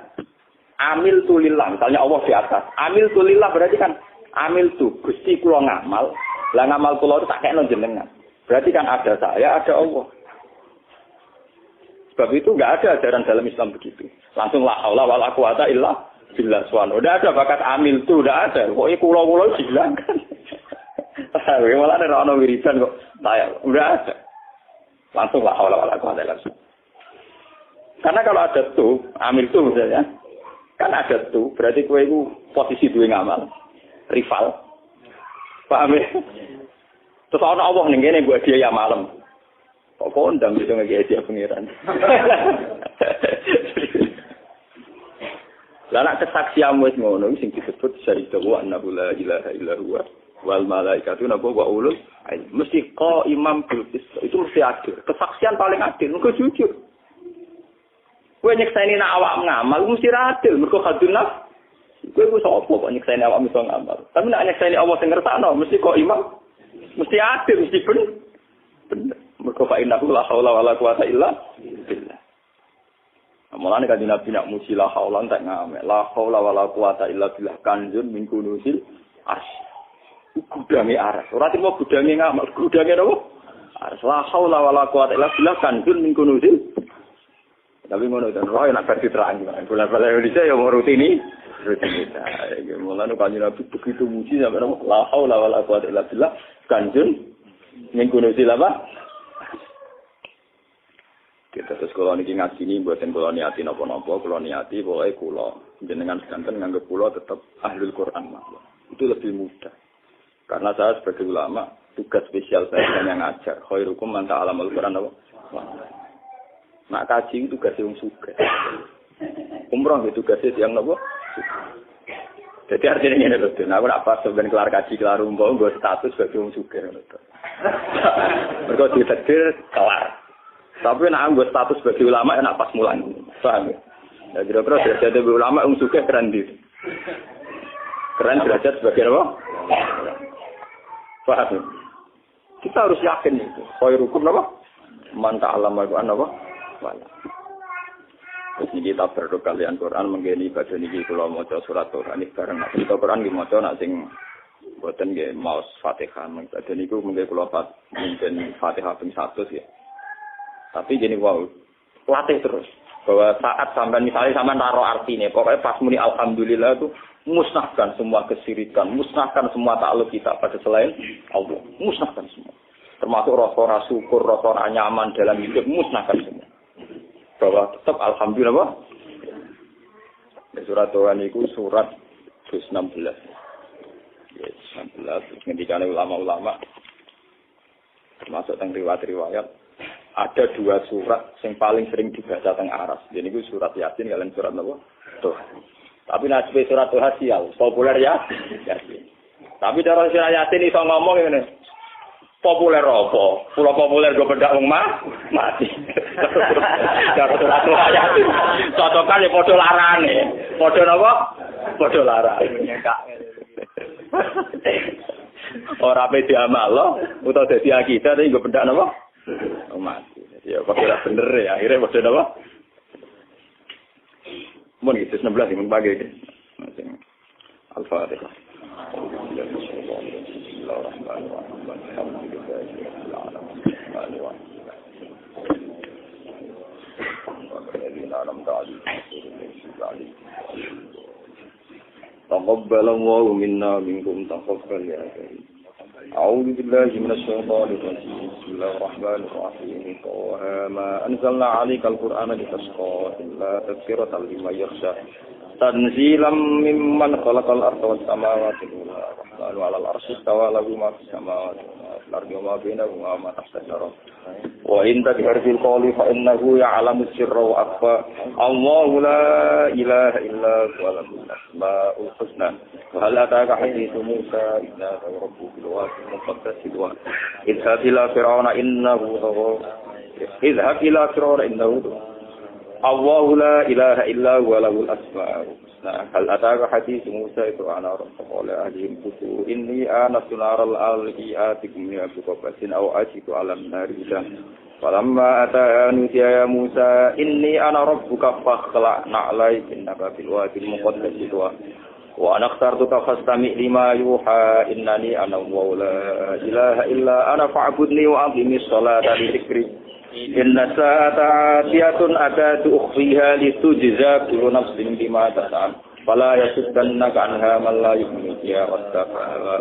amil tulillah. Misalnya Allah di atas. Amil tulillah berarti kan amil tu. Gusti kula ngamal. Lah ngamal kula itu tak kena jenengan. Berarti kan ada saya, ada Allah. Sebab itu enggak ada ajaran dalam Islam begitu. Langsung la haula wala quwata illa billah subhanahu. Udah ada bakat amil tu, udah ada. Pokoknya kula-kula dihilangkan. Malah ada orang wiridan kok. Saya udah ada. Langsung la haula wala quwata illa billah. Karena kalau ada tu, amil tu misalnya, kan ada tu, berarti kowe iku posisi duwe ngamal, rival. Paham ya? Terus ana Allah ning kene mbok dia ya malam. Kok kondang iso ngeki dia pengiran. Lah nek kesaksian wis ngono sing disebut syarikat wa annahu la ilaha illa huwa wal malaikatu nabu wa ulul mesti imam bil qist. Itu mesti adil. Kesaksian paling adil, engko jujur. Kowe nyekseni nek awak ngamal mesti adil, mergo hadun nafs. Kowe ku sapa kok nyekseni awak iso ngamal. Tapi nek nyekseni Allah sing ngersakno mesti kok imam. Mesti adil, mesti bener. Mergo fa innahu la haula wala quwata illa billah. Mulane kan Nabi nak muji la haula tak ngamek. La haula wala quwata illa billah kanjun min kunusil as. Gudange aras. Ora timo gudange ngamek, gudange napa? Aras la haula wala quwata illa billah kanjun min kunusil. Tapi ngono ten roh nak versi terang. Bola-bola Indonesia ya mau rutini. Rutinitas. Mulane kan Nabi begitu muji sampai la haula wala quwata illa billah kanjun min kunusil apa? Kita terus kalau niki ngaji ini buatin kalau niati nopo-nopo, kalau niati boleh kulo jenengan sedanten nganggep kulo tetap ahlul Quran mah. Itu lebih mudah. Karena saya sebagai ulama tugas spesial saya hanya ngajar. Khairukum man ta'allamal Quran apa? Nak kaji itu tugas yang sugih. Umroh itu tugasnya yang nopo? Jadi artinya ini betul. Nah, aku nak pas sebenarnya kelar kaji kelar umroh, gue status sebagai orang sugih betul. Mereka ditetir kelar. Tapi nak anggo status sebagai ulama enak pas mulan. Paham ya? Ya kira-kira derajat sebagai ulama suka keren gitu. Keren derajat sebagai apa? Paham ya? Kita harus yakin itu. Khairukum apa? Man ta'allama al-Qur'an apa? Wala. Terus ini kita berdoa kalian Quran menggeni baca niki kula maca surat Quran iki bareng nek kita Quran nggih maca nek sing boten nggih maos Fatihah. Baca niku mengke kula mungkin Fatihah ping 100 ya. Tapi gini wow, latih terus. Bahwa saat sampai misalnya sama naruh artinya, pokoknya pas muni alhamdulillah itu musnahkan semua kesirikan, musnahkan semua takluk kita pada selain Allah, musnahkan semua. Termasuk rasa syukur, rasa nyaman dalam hidup, musnahkan semua. Bahwa tetap alhamdulillah. Surat Tuhan itu surat 16. 16. Ketika ulama-ulama termasuk tentang riwayat-riwayat. Ada 2 surat yang paling sering dibaca teng aras. Jadi itu surat Yasin kalian surat apa? Tuh. Tapi nasib surat Tuhan sial, populer ya. Yasin. Tapi cara surat Yasin iso ngomong ngene. Populer apa? Pulau populer go bedak wong mati. Cara surat Tuhan Yasin. Cocokan ya padha larane. Padha napa? Padha larane. Ora pe diamal utawa dadi akidah tapi go bedak napa? Mati. Ya pakai bener ya. Akhirnya maksud apa? Mun itu 16 mun bagi. Al-Fatihah. Taqabbalallahu minna minkum taqabbal ya karim. أعوذ بالله من الشيطان الرجيم بسم الله الرحمن الرحيم طه ما أنزلنا عليك القرآن لتشقى إلا تذكرة لمن يخشى تنزيلا ممن خلق الأرض والسماوات الرحمن على العرش استوى له ما في السماوات وما في الأرض وما بينهما وما تحت الثرى وإن تجهر في القول فإنه يعلم السر وأخفى الله لا إله إلا هو له الأسماء الحسنى وهل أتاك حديث موسى إذ ناداه ربه بالوادي المقدس طوى اذهب إلى فرعون إنه طغى اذهب إلى فرعون إنه طغى الله لا إله إلا هو له الأسماء الحسنى هل أتاك حديث موسى إذ رأى نارا فقال أهلهم كثوا إني آنست نارا لعلي آتيكم منها بقبس أو أجد على النار هدى فلما أتاها نودي يا موسى إني أنا ربك فاخلع نعليك إنك بالوادي المقدس طوى وأنا اخترتك فاستمع لما يوحى إنني أنا الله لا إله إلا أنا فاعبدني وأقم الصلاة لذكري إن الساعة آتية أكاد أخفيها لتجزى كل نفس بما تسعى فلا يصدنك عنها من لا يؤمن بها واتقى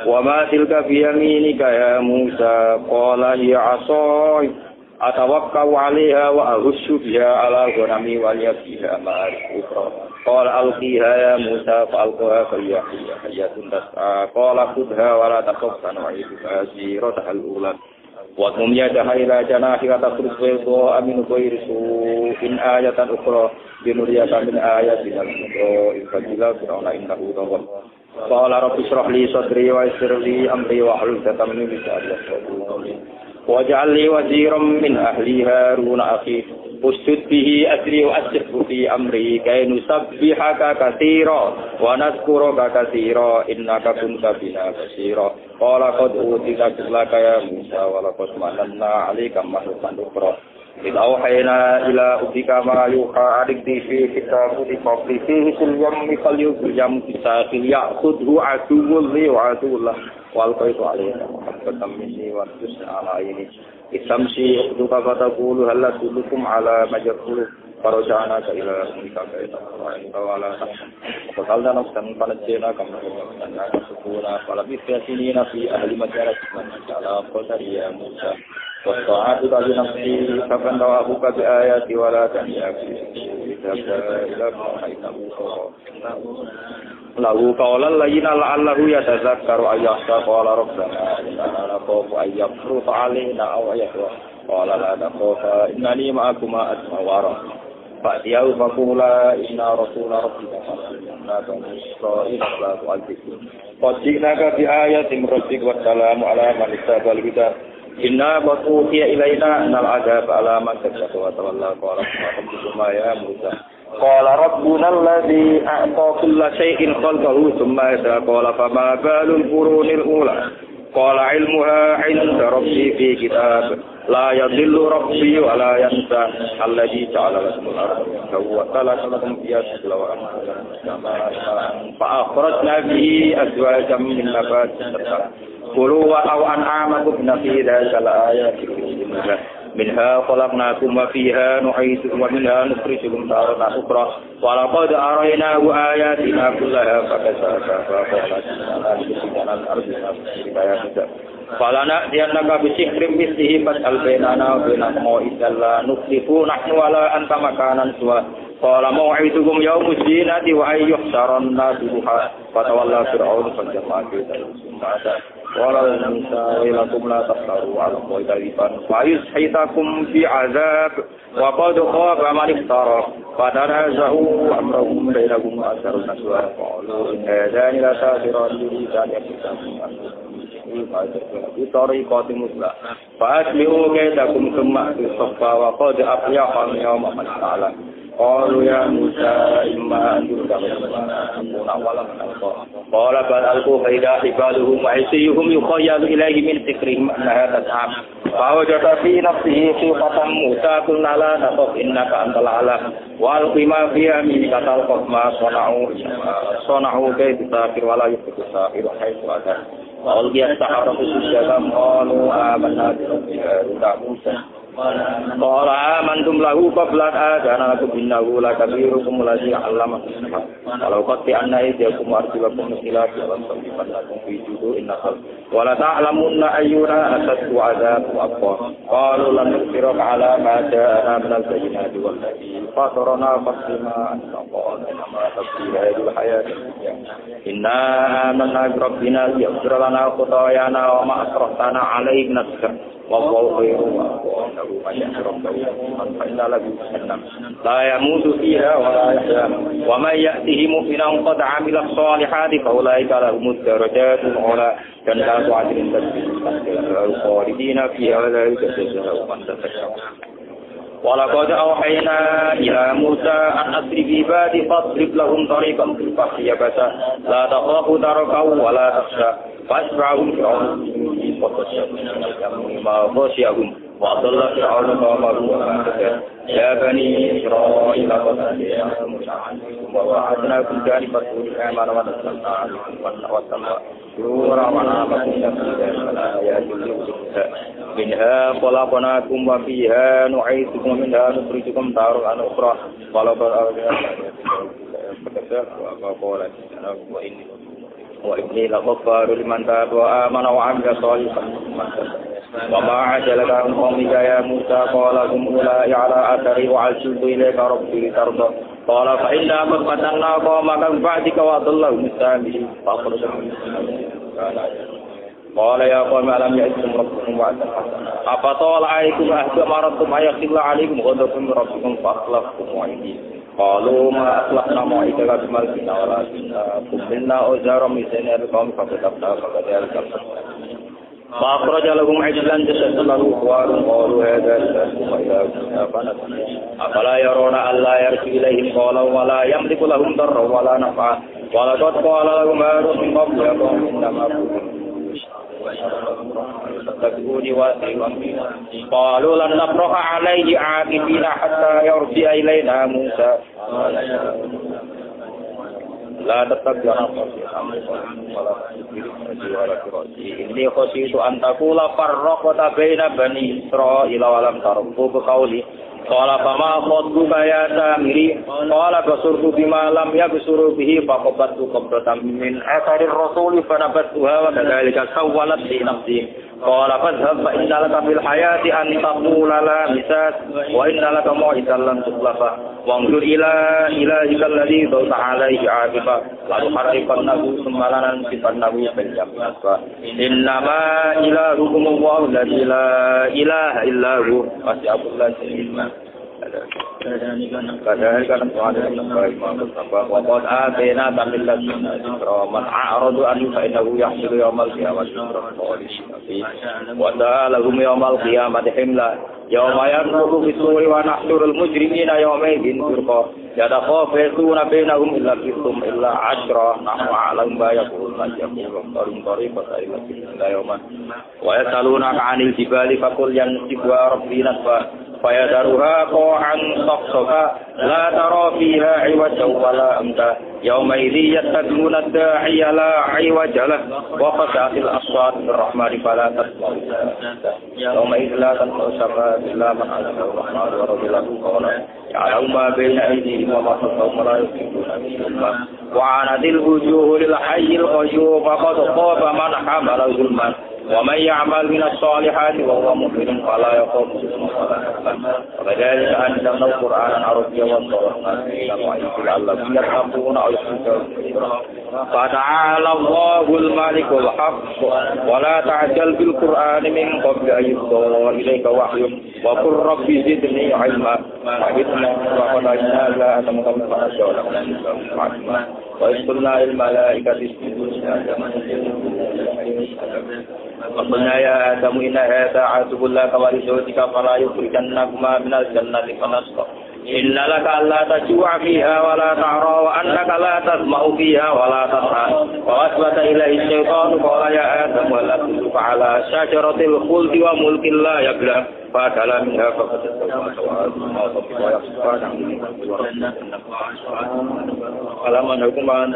وما تلك بيمينك يا موسى قال هي عصاي أتوكل عليها وأهش بها على غنمي ولي فيها مآرب أخرى قال ألقيها يا موسى فألقاها فهي حية تسعى قال خذها ولا تخف سنعيدها سيرتها الأولى واضمم يدها إلى جناحك تخرج بيضاء من غير سوء آية أخرى لنريك من آياتنا الكبرى فقيل فرعون إنه طغى قال رب اشرح لي صدري ويسر لي أمري واحلل عقدة من لساني يفقهوا قولي واجعل لي وزيرا من أهلي هارون أخي ustud bihi asri wa asjibhu fi amri kay nusabbihaka katsira wa nadhkuraka katsira innaka kunta bina basira qala qad utita laka ya Musa wa laqad mananna 'alaika marratan ukhra idza awhayna ila ubbika ma yuha adik fi kitabi qabli fihi yawmi falyum kisahil ya'khudhu aduwwul li wa aduwwullah wal qaitu alayhi muhammadan minni wa tusna ala ayni isamsi duka kata qulu hal tulukum ala majrul farajana ka ila umika kaita wala fasalna nafsan panajena kama kana sukuna wala bisyasina fi ahli majarat man ala qadariya Musa wa ta'atu bi nafsi kapan tawabuka bi ayati wala tanyafi ila haitahu lahu qawlan layyina la'allahu yatazakkaru ayyasa qala rabbana inna nakhafu ayyafru alaina aw ayyahwa qala la takhafa innani ma'akuma asma'u wa ara fa'tiyau faqula inna rasula rabbika inna isra'ila la tu'adzibun qadinaka bi ayatin rabbik wa salamu ala man ittaba'al huda inna batuhiya ilaina annal adab ala man kadzdzaba wa tawalla qala rabbuna ya Musa qala rabbuna alladhi a'ta kulla shay'in khalqahu thumma hada qala fama balul qurunil ula qala ilmuha 'inda rabbi fi kitab la yadhillu rabbi wa la yansa alladhi ja'ala lakum al-ardha wa khalaqa fiha sawa'an fa akhrajna bihi azwajan min nabatin kulu wa an'amakum fi dhalika al-ayatin minha khalaqnakum wa fiha nu'idukum wa minha nukhrijukum taratan ukhra wa laqad araynahu ayatina kullaha falana diannaka bisikrim mislihi fas'al bainana wa bainahum mau'idalla nukhlifu nahnu wala anta makanan suwa qala mau'idukum yawmuz zinati wa ayyuhsaran nasu duha fatawalla fir'aun fajama'a kita wala Musa ilakum la tasharu ala qaidan fa yushitakum fi azab wa qad khaba man iftara fatanazahu amrahum bainahum asarun naswa qalu hadani la sadiran lisan yakitum itori qati musla fa asmi'u kaidakum thumma tusaffa wa qad aflaha yawma ta'ala qalu ya Musa imma an yudhakuna awalan qala bal alqu faida ibaduhum wa aysihum yukhayyalu ilayhi min dhikrihim annaha tas'am fa wajada fi nafsihi khifatan Musa qulna la taqaf innaka antal a'la wa alqi ma fi yaminika talqaf ma sana'u kayfa wala yuflihu sahiru haythu ata wa alqiya as-saharatu sujjadan qalu amanna bi rabbika Musa qala amantum lahu qabla adana lakum innahu lakabirukum alladhi 'allamakum walau qatti anna aydiyakum arjulakum ila alam lakum fi judu innaka wala ta'lamunna ayyuna asadu 'adzab wa aqwa qalu lan nusiraka 'ala ma ja'ana min al-bayyinati wal ladhi fatarana faslima anqala ma tasira bil hayati inna amanna bi rabbina yaghfir lana khatayana wa ma asrafna 'alayhi nasr wallahu khairu wa la yamutu fiha wa la yahya wa man ya'tihi mu'minan qad 'amila as-salihati fa ulaika lahumud darajatul 'ula dan la tu'adilun khalidina fiha wa la yukazzabu man tasawwa wa laqad awhayna ila Musa an asri bi ibadi fadrib lahum tariqan fil bahri yabasa la takhafu darakahu wa la takhsha fasba'hum fi ma khashiyahum wa adalla fir'auna ma ya bani Israil qad ja'akum wa wa'adnakum janibatul amana wa nasalna wa tamma wa minha khalaqnakum wa fiha nu'idukum wa minha nukhrijukum taratan ukhra walau wa inni laghaffaru liman taba wa amana wa 'amila shalihan wa ma 'ajalaka an qawmika ya Musa qala hum ulai 'ala athari wa 'ajibu ilayka rabbi tarda qala fa inna fatanna qawmaka ba'dika wa adallahu mustami fa akhrajakum qala ya qawmi alam ya'tikum rabbukum wa'dan hasana afatala 'alaykum ahdu maratum ayakhilla 'alaykum ghadakum rabbukum fa akhlaftum wa'idi qalu ma aslahna ma'idaka bimalkina wala kunna uzara misana biqawmi fatabta faqad فأخرج لهم عجلا جسدا له خوار قالوا هذا إله فإلهكم فنسي Afala yarona alla yarji ilaihim qawlan wa la yamliku lahum darran wa la naf'an. Wa laqad qala lahum Harun min qablu ya qawmi innama تتبعوني واتبعوني قالوا لن نبرح عليه عاكفين حتى يرجع إلينا موسى لا تتبعنا إني خشيت أن تقول فرقت بين بني إسرائيل ولم ترقب قولي قال فما خطبك يا سامري قال بصرت بما لم يبصروا به فقبضت قبضة من أثر الرسول فنبذتها وكذلك سولت لي نفسي قال فاذهب فإن لك في الحياة أن تقول لا مساس وإن لك موعدا لن تخلفه وانظر إلى إلهك الذي ظلت عليه عاكفا لنحرقنه ثم لننسفنه في اليم إنما إلهكم الله الذي لا إله إلا هو وسع كل شيء علما كذلك نفعل وقد آتينا من لدنا ذكرا من أعرض عنه فإنه يحصل يوم القيامة وسألهم يوم القيامة حملا يوم ينفخ في الصور ونحشر المجرمين يومئذ زرقا يتخافتون بينهم إلا لبثتم إلا عشرا نحن أعلم ما يقول من يقول طريقة إلى يوما ويسألونك عن الجبال فقل ينسفها ربي نسفا فيذرها قاعا صفصفا لا ترى فيها عوجا ولا أمتا يومئذ يتبعون الداعي لا عوج له وخشعت الأصوات بالرحمن فلا تسمع يومئذ لا تسمع شفاعة إلا من علم الرحمن ورضي له قولا يعلم ما بين أيديهم وما خلفهم ولا يحيطون به وعنت الوجوه للحي القيوم فقد خاب من حمل ظلما ومن يعمل من الصالحات وهو مؤمن فلا يخاف ظلما ولا حزنا وكذلك أنزلنا القرآن عربيا وصرفنا فيه الوعيد لعلهم يتقون أو يتقون فتعالى الله الملك الحق ولا تعجل بالقرآن من قبل أن يقضى إليك وحي وقل رب زدني علما وقضينا إلى آدم قبل فنشأ لهم وإذ قلنا للملائكة اسجدوا لآدم وقلنا يا آدم إن هذا عدو لك ولزوجك فلا يخرجنكما من الجنة فنشقى إن لك ألا تجوع فيها ولا تعرى وأنك لا تسمع فيها ولا تضحى ووسوس إليه الشيطان قال يا آدم هل أدلك على شجرة الخلد وملك لا يبلى فأكل منها فقد فلما نحكم أن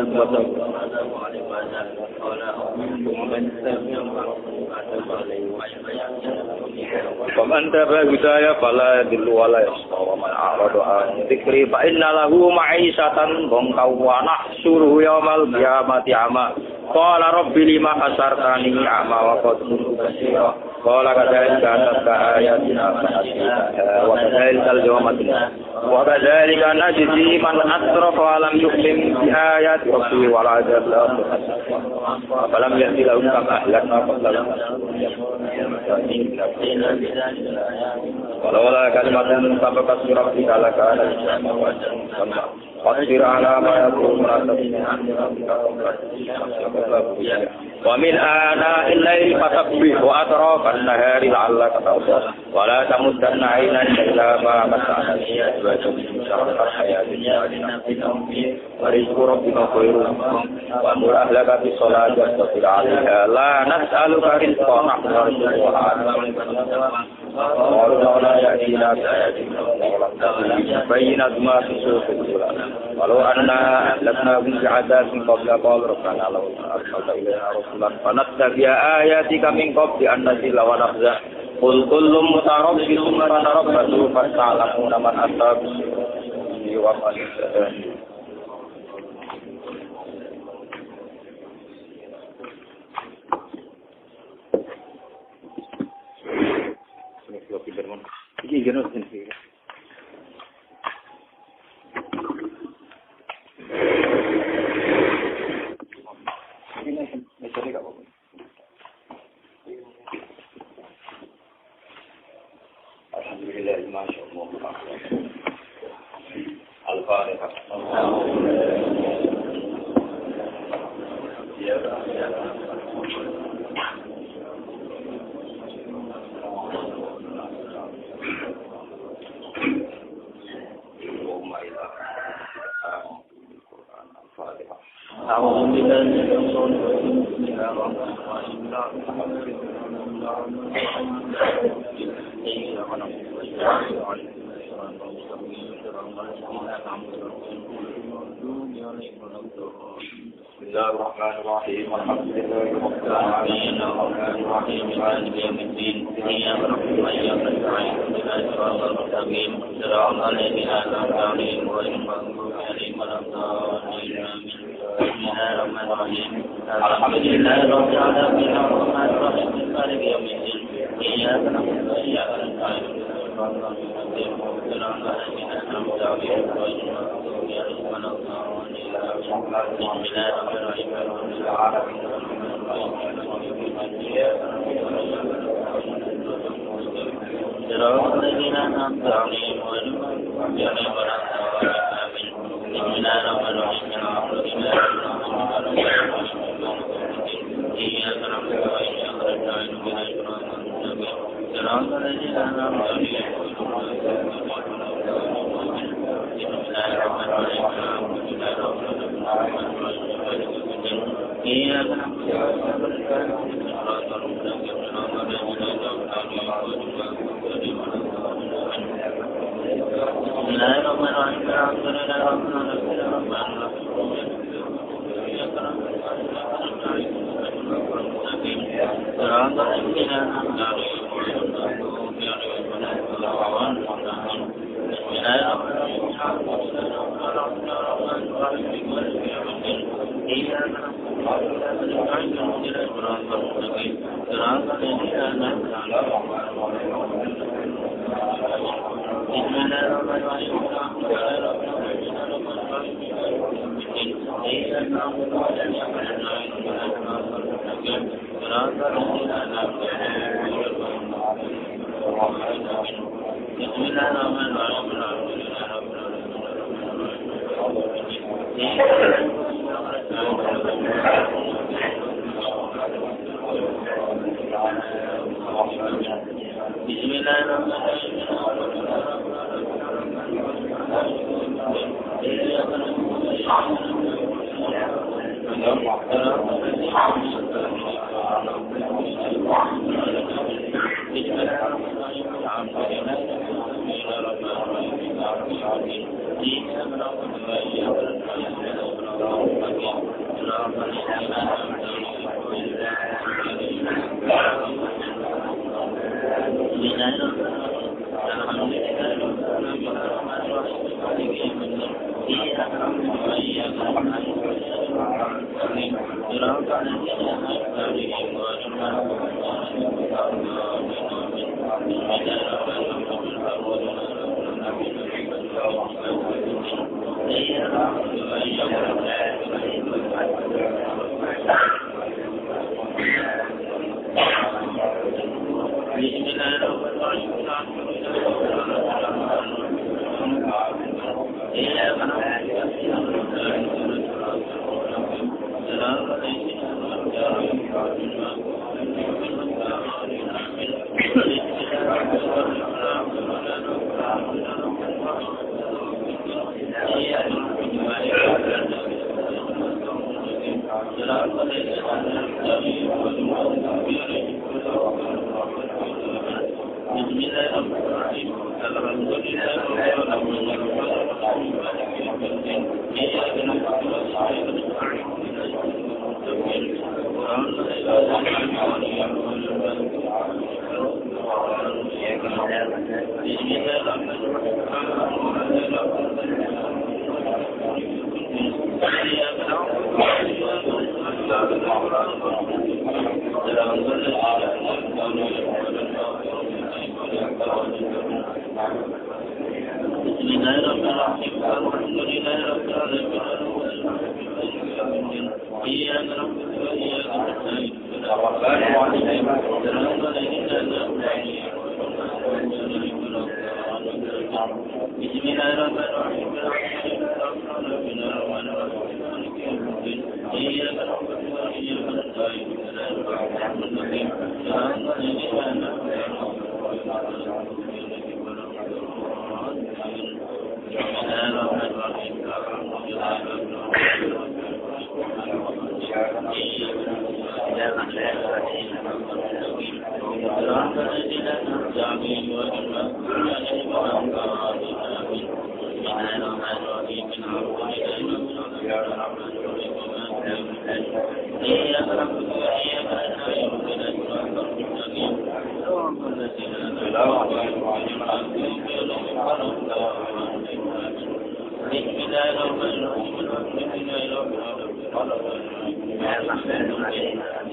ومن تبع هدايا فلا يضل ولا يشقى ومن أعرض عن ذكري فإن له معيشة ضنكا ونحشره يوم القيامة أعمى قال رب لما حشرتني أعمى وقد كنت بصيرا قال كذلك أتتك آياتنا فنسيتها وكذلك اليوم تنسى وكذلك نجزي من أسرف ولم يؤمن بآيات ربه والعذاب الآخرة فلم يأت لهم كما أهلكنا قبلهم ولولا كلمة سبقت من ربك لكان لزاما وأجلا واصبر على ما يقولون ومن آناء الليل فسبح وأطراف النهار لعلك ترضى ولا تمدن عينيك إلى ما متعنا به أزواجا من شرف الحياة الدنيا ورزق ربك خير وأمر أهلك بالصلاة واستغفر عليها لا نسألك رزقا نحن نرزقها قالوا لولا يأتينا بآيات بينت ما في صحف الأولى ولو أننا أهلكناهم بعذاب قبل قال ربنا لو أرسلت إلينا رسلا فنتبع آياتك من قبل أن نزل ونخزى قل كل متربص فنتربص فستعلمون من أتى بالسوء ومن اهتدى Alhamdulillah, masya Allah. Al-Fatihah. أعوذ بالله من الشيطان الرجيم بسم الله الرحمن الرحيم لا بسم الله الرحمن الرحيم والحمد لله رب العالمين الرحمن الرحيم مالك يوم الدين إياك نعبد وإياك نستعين اهدنا الصراط المستقيم صراط الذين أنعمت عليهم غير المغضوب عليهم ولا الضالين آمين بسم الله الرحمن الرحيم الحمد لله رب العالمين الرحمن الرحيم مالك يوم الدين إياك نعبد وإياك نستعين اهدنا الصراط المستقيم صراط الذين أنعمت عليهم غير المغضوب عليهم ولا الضالين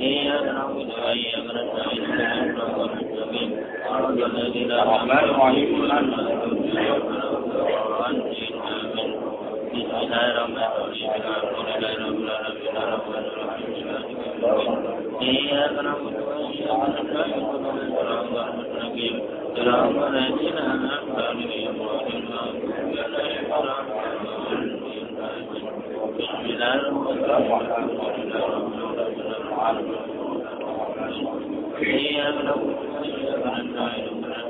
إياك نعبد وإياك نستعين اهدنا الصراط المستقيم صراط الذين أنعمت عليهم غير المغضوب عليهم ولا الضالين آمين بسم الله الرحمن الرحيم الحمد لله رب العالمين الرحمن الرحيم إياك نعبد وإياك نستعين اهدنا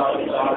الصراط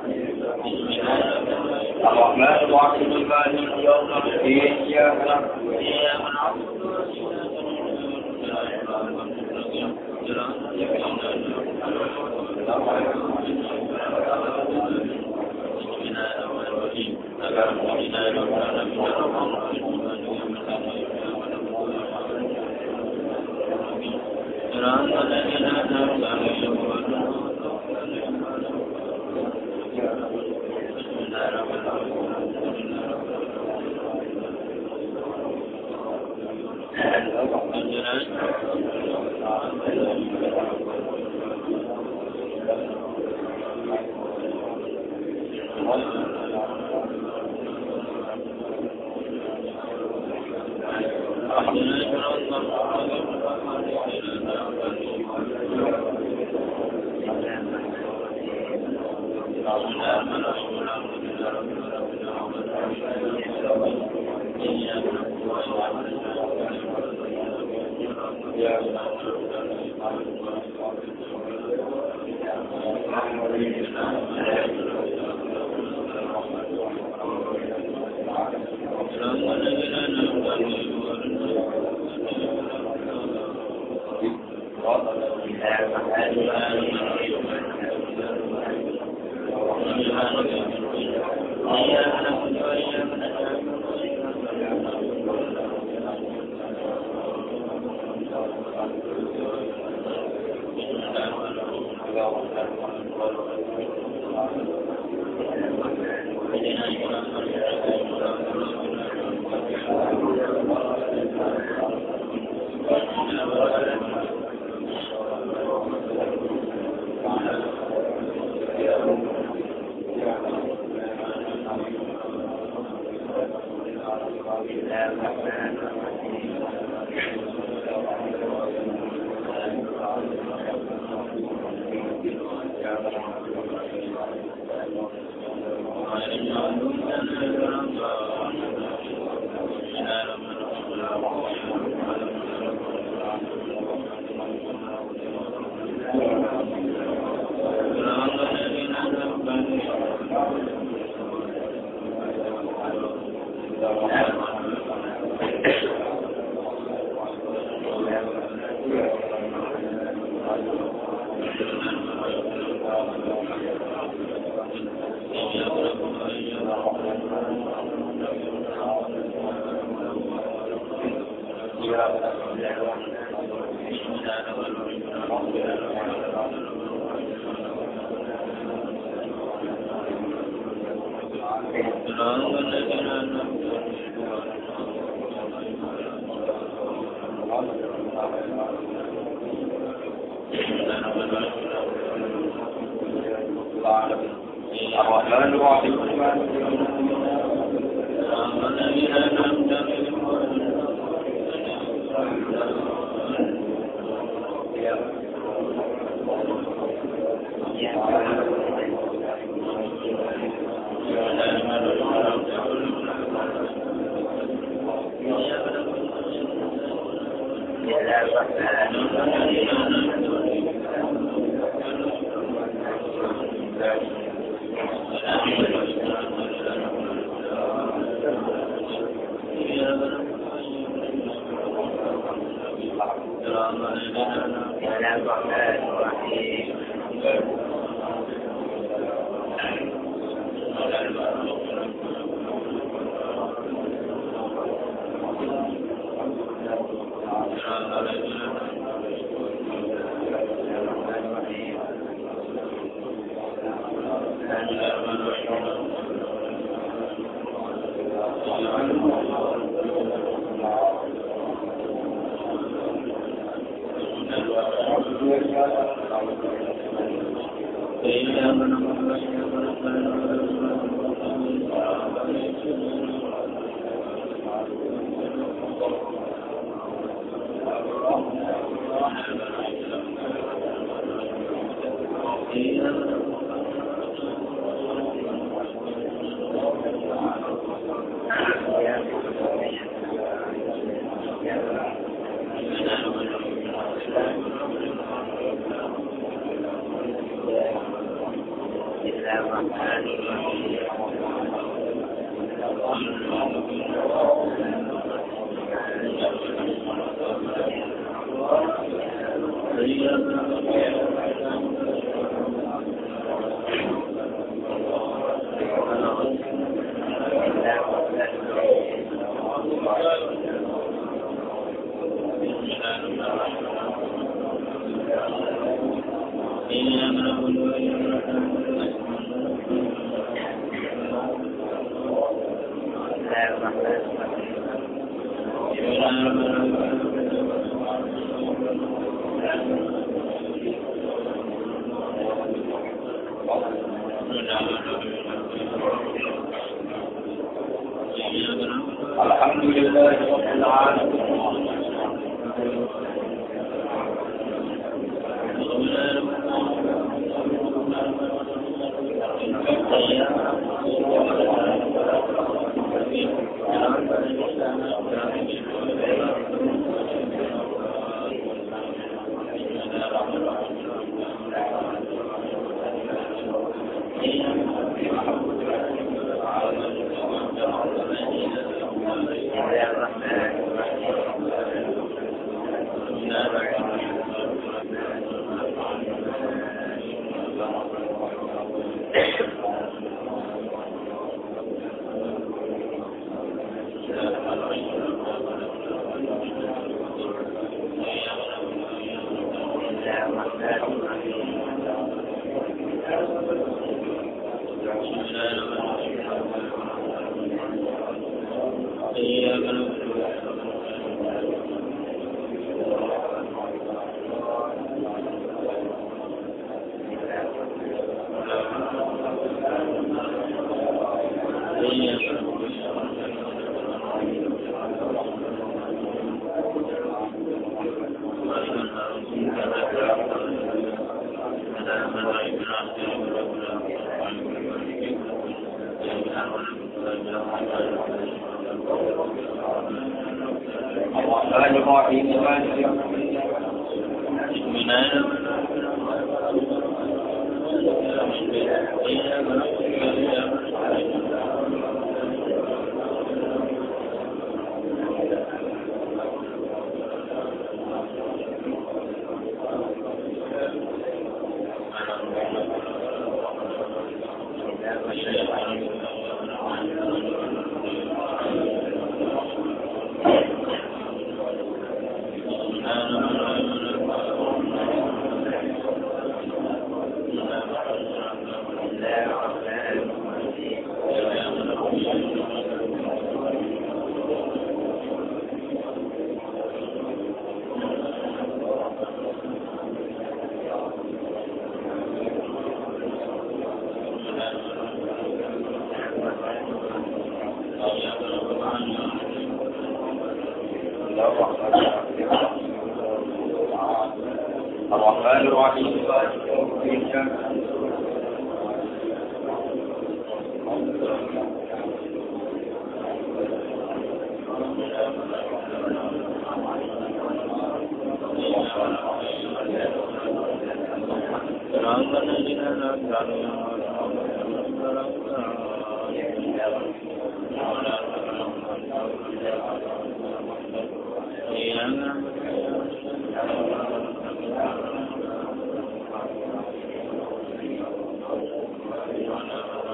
المستقيم صراط الذين أنعمت عليهم غير المغضوب عليهم ولا الضالين بسم الله الرحمن الرحيم إياك نعبد وإياك نستعين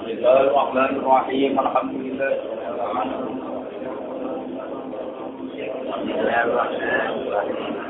Bismillahirrahmanirrahim. Alhamdulillah. Bismillahirrahmanirrahim.